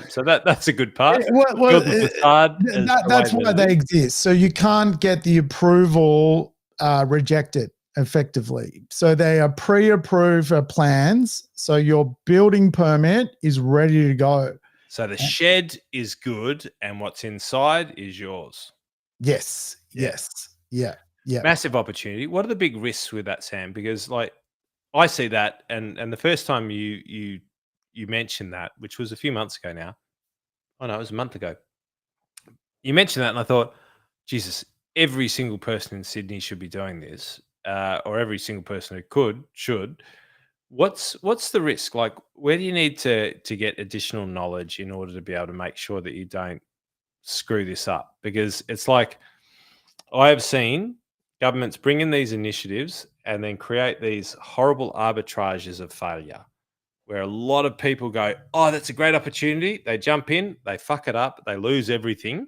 So that's a good part. Well, Build the facade as the that's way why that it they is. exist. So you can't get the approval rejected effectively. So they are pre-approved for plans. So your building permit is ready to go. So the shed is good, and what's inside is yours. Yes. Yeah. Yes. Yeah. Yeah. Massive opportunity. What are the big risks with that, Sam? Because like I see that, and the first time you mentioned that, which was a few months ago now. Oh no, it was a month ago. You mentioned that, and I thought, Jesus, every single person in Sydney should be doing this, or every single person who should. What's the risk? Like, where do you need to get additional knowledge in order to be able to make sure that you don't screw this up? Because it's like I have seen governments bring in these initiatives and then create these horrible arbitrages of failure where a lot of people go, "Oh, that's a great opportunity." They jump in, they fuck it up, they lose everything,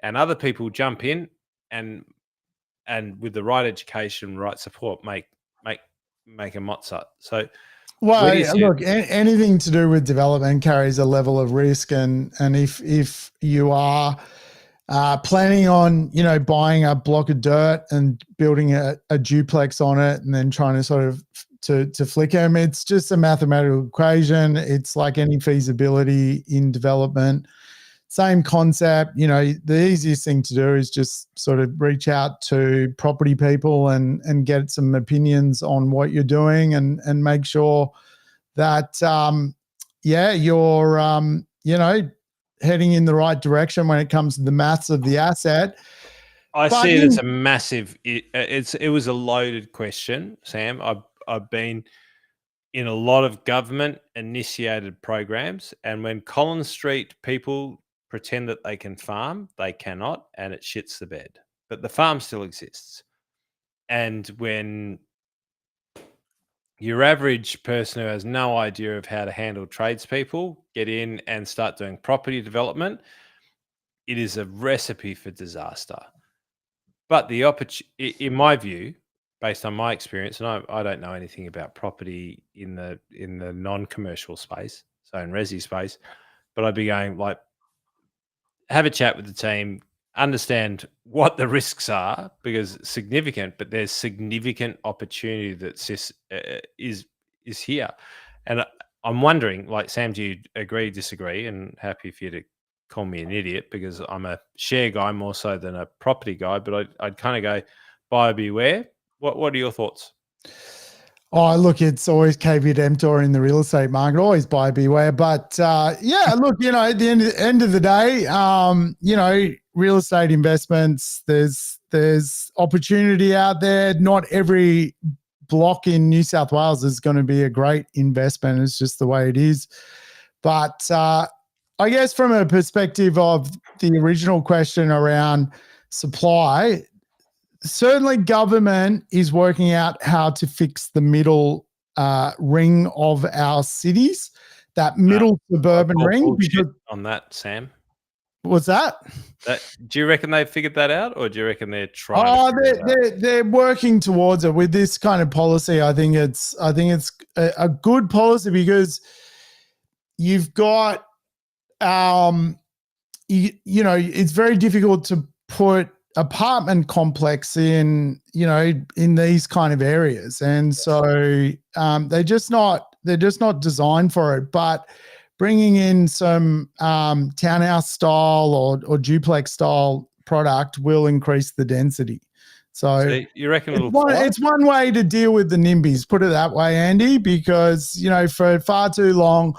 and other people jump in and with the right education, right support, make make a mozza. So, where do you Well, see it? look, anything to do with development carries a level of risk, and if you are planning on buying a block of dirt and building a duplex on it, and then trying to sort of to flick them, it's just a mathematical equation. It's like any feasibility in development. Same concept. The easiest thing to do is just sort of reach out to property people and get some opinions on what you're doing, and make sure that you're heading in the right direction when it comes to the maths of the asset. I But see it as a massive. It was a loaded question, Sam. I've been in a lot of government initiated programs, and when Collins Street people pretend that they can farm, they cannot, and it shits the bed. But the farm still exists. And when your average person who has no idea of how to handle tradespeople get in and start doing property development, it is a recipe for disaster. But the in my view, based on my experience, and I don't know anything about property in the non-commercial space, so in resi space, but I'd be going like, have a chat with the team, understand what the risks are because it's significant, but there's significant opportunity that is here, and I'm wondering, like Sam, do you agree, disagree? And happy for you to call me an idiot because I'm a share guy more so than a property guy, but I'd kind of go buyer beware. What are your thoughts? Oh, look, it's always caveat emptor in the real estate market, always buyer beware. But yeah, look, at the end of the day, real estate investments, there's opportunity out there. Not every block in New South Wales is going to be a great investment. It's just the way it is. But I guess from a perspective of the original question around supply, certainly government is working out how to fix the middle ring of our cities, that middle suburban ring. Because on that, Sam. What's that? Do you reckon they figured that out, or do you reckon they're trying? They're working towards it with this kind of policy. I think it's a good policy because you've got it's very difficult to put apartment complex in these kind of areas, and so they're just not designed for it. But bringing in some townhouse style or duplex style product will increase the density. So you reckon it's one way to deal with the NIMBYs, put it that way, Andy, because for far too long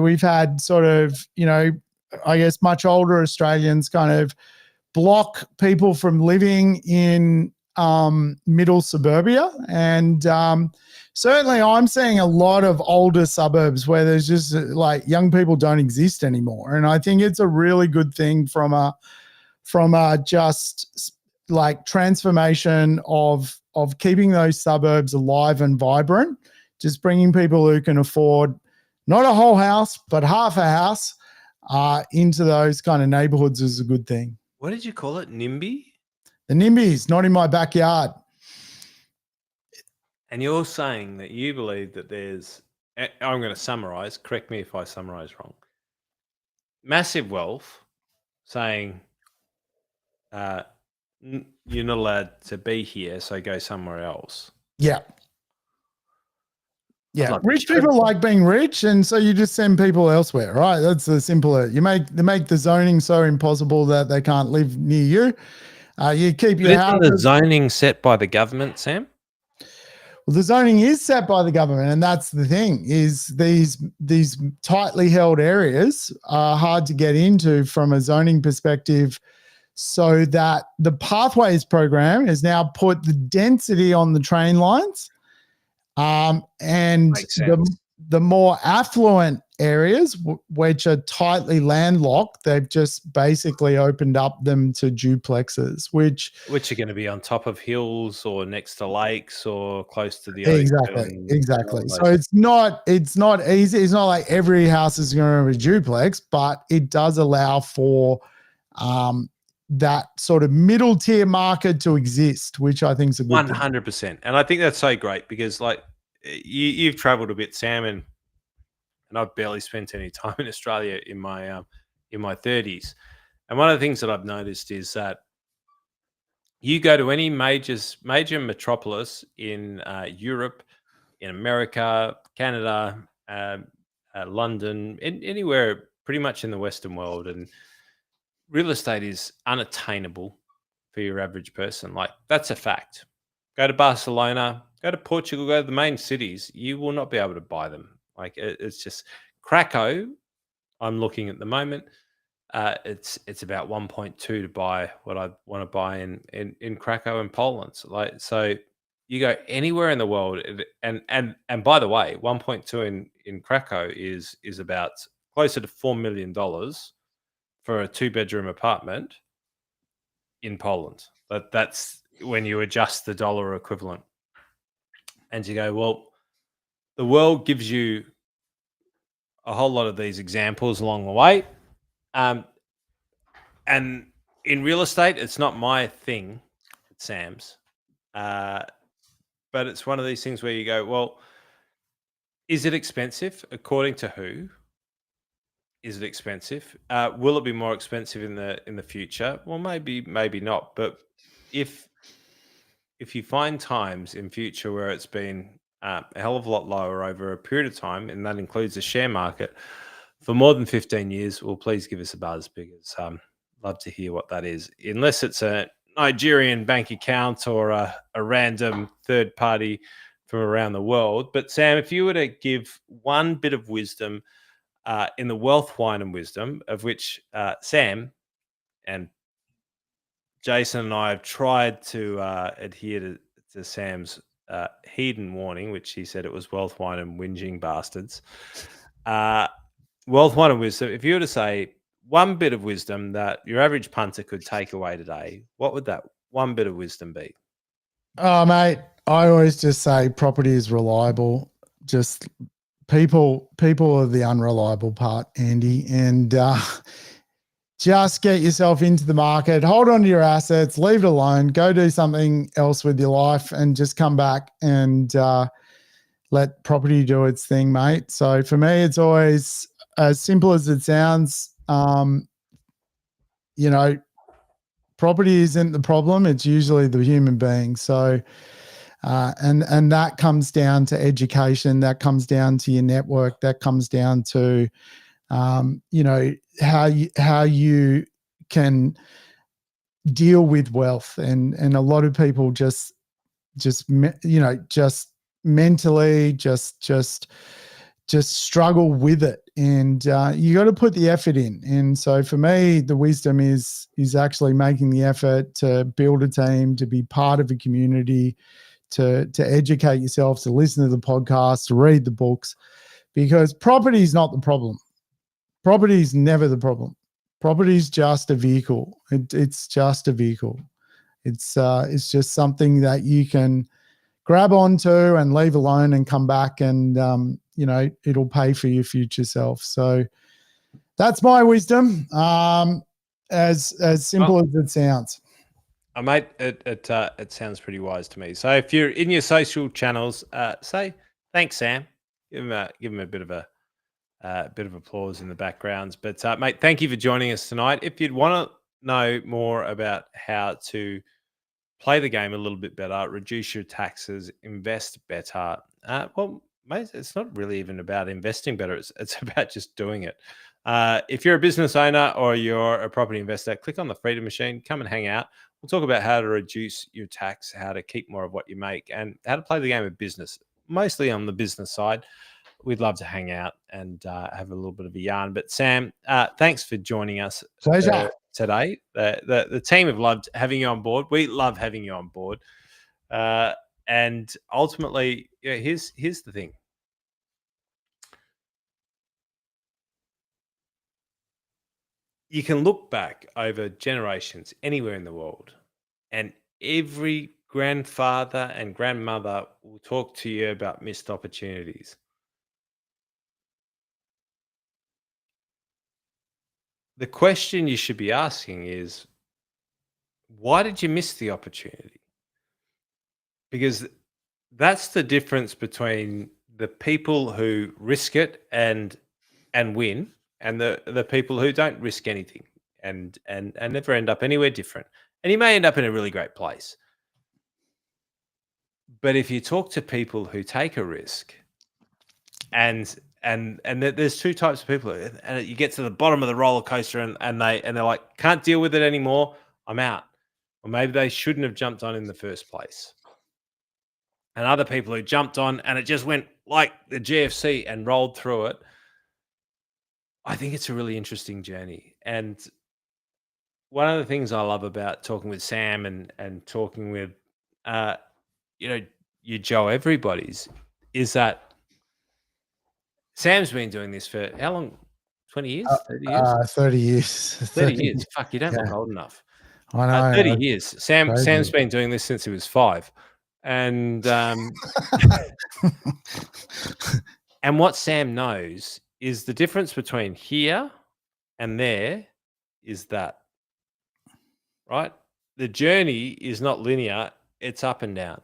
we've had sort of I guess much older Australians kind of block people from living in middle suburbia, and certainly I'm seeing a lot of older suburbs where there's just like young people don't exist anymore, and I think it's a really good thing from a just like transformation of keeping those suburbs alive and vibrant, just bringing people who can afford not a whole house but half a house into those kind of neighborhoods is a good thing. What did you call it? NIMBY? The NIMBYs, not in my backyard. And you're saying that you believe that there's, I'm going to summarize, correct me if I summarize wrong. massive wealth saying you're not allowed to be here, so go somewhere else. Yeah. Yeah, love to rich show people them. like being rich, and so you just send people elsewhere, right? That's the simple. You make the zoning so impossible that they can't live near you. You keep your Isn't the houses. zoning set by the government, Sam? Well, the zoning is set by the government, and that's the thing: is these tightly held areas are hard to get into from a zoning perspective. So that the Pathways program has now put the density on the train lines, and Makes sense. the more affluent areas, which are tightly landlocked, they've just basically opened up them to duplexes, which are going to be on top of hills or next to lakes or close to the exactly. ocean. All So those- it's not easy. It's not like every house is going to have a duplex, but it does allow for that sort of middle tier market to exist, which I think is a good thing. 100%. And I think that's so great because, like, you've traveled a bit, Sam, and I've barely spent any time in Australia in my 30s. And one of the things that I've noticed is that you go to any major metropolis in Europe, in America, Canada, London, anywhere pretty much in the Western world, and real estate is unattainable for your average person. Like, that's a fact. Go to Barcelona, go to Portugal, go to the main cities. You will not be able to buy them. Like, it's just Krakow. I'm looking at the moment. It's about 1.2 to buy what I want to buy in Krakow in Poland. So you go anywhere in the world, and by the way, 1.2 in Krakow is about closer to $4 million for a 2-bedroom apartment in Poland. That's when you adjust the dollar equivalent. And you go, well, the world gives you a whole lot of these examples along the way. And in real estate, it's not my thing, it's Sam's. But it's one of these things where you go, well, is it expensive? According to who? Is it expensive? Will it be more expensive in the future? Well, maybe not. But if you find times in future where it's been a hell of a lot lower over a period of time, and that includes the share market for more than 15 years, well, please give us a buzz because love to hear what that is. Unless it's a Nigerian bank account or a random third party from around the world. But Sam, if you were to give one bit of wisdom in the wealth, wine, and wisdom, of which Sam and Jason and I have tried to adhere to Sam's heathen warning, which he said it was wealth, wine, and whinging bastards. Wealth, wine, and wisdom. If you were to say one bit of wisdom that your average punter could take away today, what would that one bit of wisdom be? Oh, mate, I always just say property is reliable. Just people are the unreliable part, Andy, and just get yourself into the market, hold on to your assets, leave it alone, go do something else with your life, and just come back and let property do its thing, mate. So for me, it's always as simple as it sounds. Property isn't the problem. It's usually the human being. So, and that comes down to education. That comes down to your network. That comes down to, how you can deal with wealth. And a lot of people just mentally just struggle with it, and you got to put the effort in. And so for me, the wisdom is actually making the effort to build a team, to be part of a community, to educate yourself, to listen to the podcast, to read the books, because property is not the problem. Property is never the problem. Property is just a vehicle. It's just a vehicle. It's just something that you can grab onto and leave alone and come back, and it'll pay for your future self. So that's my wisdom, as simple as it sounds. Mate, it sounds pretty wise to me. So if you're in your social channels, say thanks, Sam. Give him a bit of a a bit of applause in the backgrounds. But mate, thank you for joining us tonight. If you'd want to know more about how to play the game a little bit better, reduce your taxes, invest better, well, mate, it's not really even about investing better. It's about just doing it. If you're a business owner or you're a property investor, click on the Freedom Machine. Come and hang out. We'll talk about how to reduce your tax, how to keep more of what you make, and how to play the game of business, mostly on the business side. We'd love to hang out and have a little bit of a yarn. But Sam, thanks for joining us today. The team have loved having you on board. We love having you on board. And ultimately, here's the thing. You can look back over generations anywhere in the world, and every grandfather and grandmother will talk to you about missed opportunities. The question you should be asking is, why did you miss the opportunity? Because that's the difference between the people who risk it and win, and the people who don't risk anything and never end up anywhere different. And you may end up in a really great place. But if you talk to people who take a risk, and there's two types of people, and you get to the bottom of the roller coaster and they're like, can't deal with it anymore, I'm out. Or maybe they shouldn't have jumped on in the first place. And other people who jumped on and it just went like the GFC and rolled through it. I think it's a really interesting journey. And one of the things I love about talking with Sam and talking with, you Joe everybody's, is that Sam's been doing this for how long? 20 years? 30 years? 30 years. 30 years. Fuck, you don't look old enough. I know. 30 years. Sam's been doing this since he was 5. And and what Sam knows is the difference between here and there is that, right? The journey is not linear. It's up and down.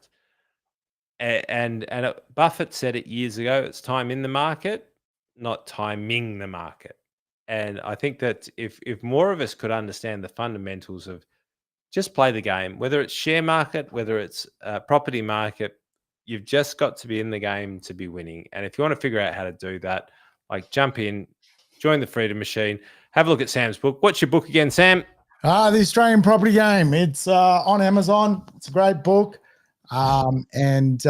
And Buffett said it years ago, it's time in the market, not timing the market. And I think that if more of us could understand the fundamentals of just play the game, whether it's share market, whether it's property market, you've just got to be in the game to be winning. And if you want to figure out how to do that, like jump in, join the Freedom Machine, have a look at Sam's book. What's your book again, Sam? The Australian Property Game. It's on Amazon. It's a great book. And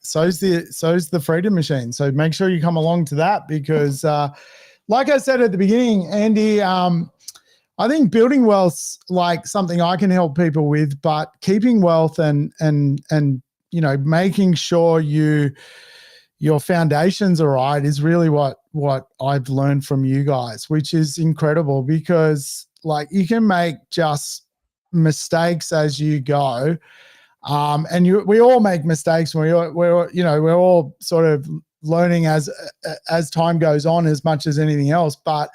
so's the Freedom Machine. So make sure you come along to that because, like I said at the beginning, Andy, I think building wealth's like something I can help people with, but keeping wealth and making sure your foundations are right is really what I've learned from you guys, which is incredible because like you can make just mistakes as you go. And we all make mistakes. We're all sort of learning as time goes on as much as anything else. But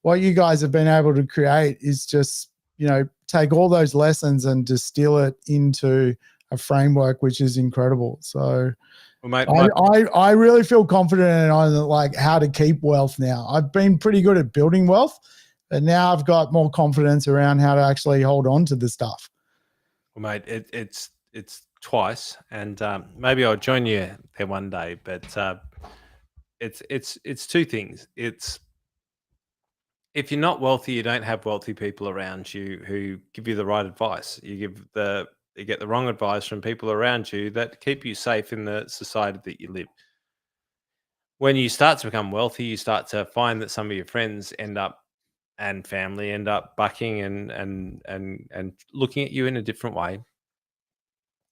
what you guys have been able to create is just, take all those lessons and distill it into a framework, which is incredible. So well, mate, I really feel confident on like how to keep wealth now. I've been pretty good at building wealth, but now I've got more confidence around how to actually hold on to the stuff. Well, mate, it's twice, and maybe I'll join you there one day. But it's two things. It's if you're not wealthy, you don't have wealthy people around you who give you the right advice. You get the wrong advice from people around you that keep you safe in the society that you live. When you start to become wealthy, you start to find that some of your friends and family end up bucking and looking at you in a different way.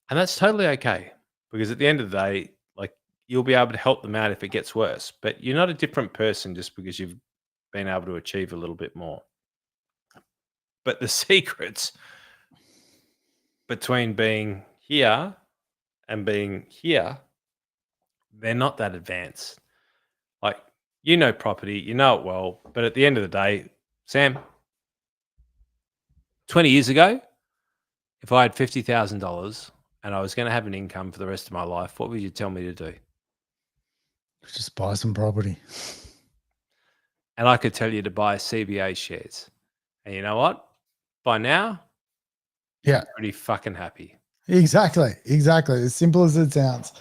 And that's totally okay, because at the end of the day, like you'll be able to help them out if it gets worse, but you're not a different person just because you've been able to achieve a little bit more. But the secrets between being here and being here, they're not that advanced. Like, property, you know it well, but at the end of the day, Sam, 20 years ago, if I had $50,000 and I was going to have an income for the rest of my life, what would you tell me to do? Just buy some property. and I could tell you to buy CBA shares. And you know what? By now, Yeah. I'm pretty fucking happy. Exactly. As simple as it sounds.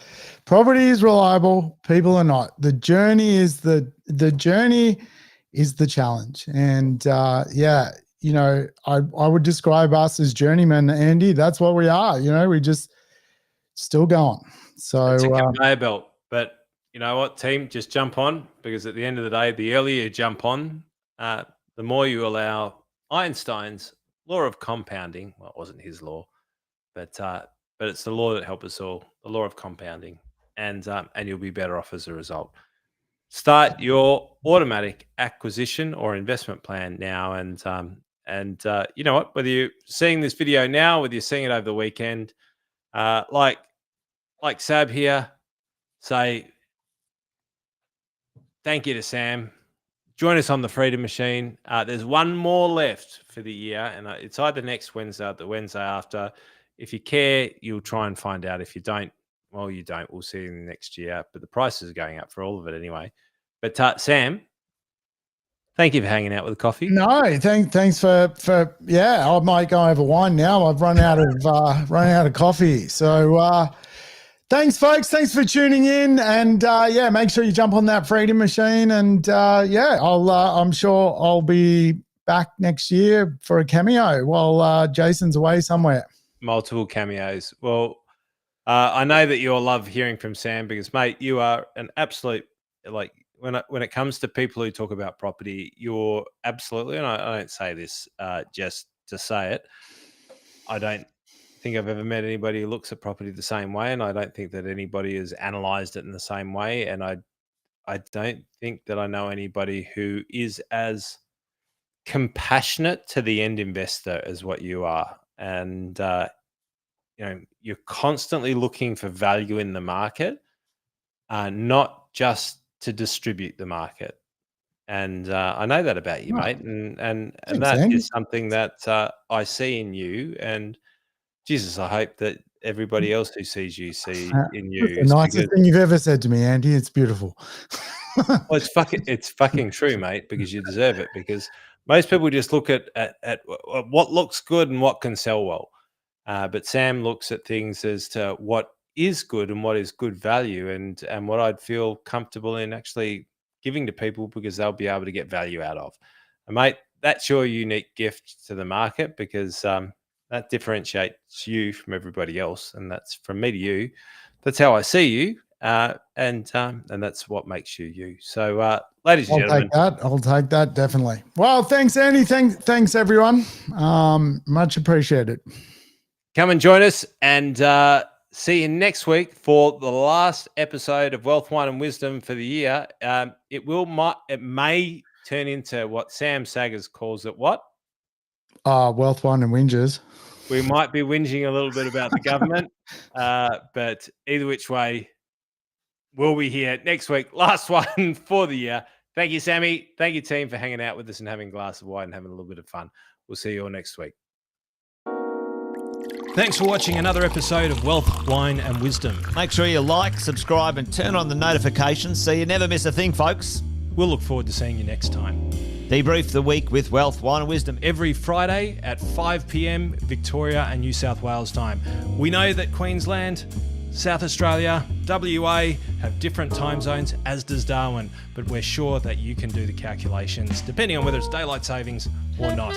Property is reliable. People are not. The journey is the challenge. And yeah, you know, I would describe us as journeymen, Andy. That's what we are. You know, we just still going. So it's a conveyor belt. But you know what, team? Just jump on, because at the end of the day, the earlier you jump on, the more you allow Einstein's law of compounding. Well, it wasn't his law, but it's the law that helped us all, the law of compounding, and you'll be better off as a result. Start your automatic acquisition or investment plan now, and you know what? Whether you're seeing this video now, whether you're seeing it over the weekend, like Sab here, say thank you to Sam. Join us on the Freedom Machine. There's one more left for the year, and it's either next Wednesday or the Wednesday after. If you care, you'll try and find out. If you don't, well, you don't. We'll see you in the next year. But the prices are going up for all of it anyway. But Sam, thank you for hanging out with the coffee. No, thanks for yeah. I might go over wine now. I've run out of coffee. So thanks, folks. Thanks for tuning in, and yeah, make sure you jump on that Freedom Machine. And yeah, I'm sure I'll be back next year for a cameo while Jason's away somewhere. Multiple cameos. Well, I know that you'll love hearing from Sam, because, mate, you are an absolute, like, when it comes to people who talk about property, you're absolutely, and I don't say this just to say it, I don't think I've ever met anybody who looks at property the same way, and I don't think that anybody has analysed it in the same way, and I don't think that I know anybody who is as compassionate to the end investor as what you are. And you know, you're constantly looking for value in the market, not just to distribute the market. And I know that about you, mate. And that is something that I see in you. And Jesus, I hope that everybody else who sees you see in you. It's the nicest thing you've ever said to me, Andy. It's beautiful. Well, it's fucking true, mate, because you deserve it. Because most people just look at what looks good and what can sell well. But Sam looks at things as to what is good and what is good value, and what I'd feel comfortable in actually giving to people, because they'll be able to get value out of. And mate, that's your unique gift to the market, because that differentiates you from everybody else, and that's from me to you. That's how I see you, and that's what makes you you. So, ladies and gentlemen, I'll take that definitely. Well, thanks, Andy. Thanks everyone. Much appreciated. Come and join us, and see you next week for the last episode of Wealth, Wine and Wisdom for the year. It may turn into what Sam Saggers calls it, what? Wealth, Wine and Whingers. We might be whinging a little bit about the government, but either which way, we'll be here next week. Last one for the year. Thank you, Sammy. Thank you, team, for hanging out with us and having a glass of wine and having a little bit of fun. We'll see you all next week. Thanks for watching another episode of Wealth, Wine and Wisdom. Make sure you like, subscribe and turn on the notifications so you never miss a thing, folks. We'll look forward to seeing you next time. Debrief the week with Wealth, Wine and Wisdom. Every Friday at 5 p.m. Victoria and New South Wales time. We know that Queensland, South Australia, WA have different time zones, as does Darwin, but we're sure that you can do the calculations depending on whether it's daylight savings or not.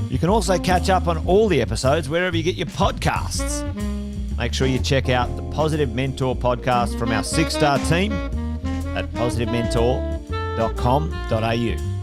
You can also catch up on all the episodes wherever you get your podcasts. Make sure you check out the Positive Mentor podcast from our 6-star team at positivementor.com.au.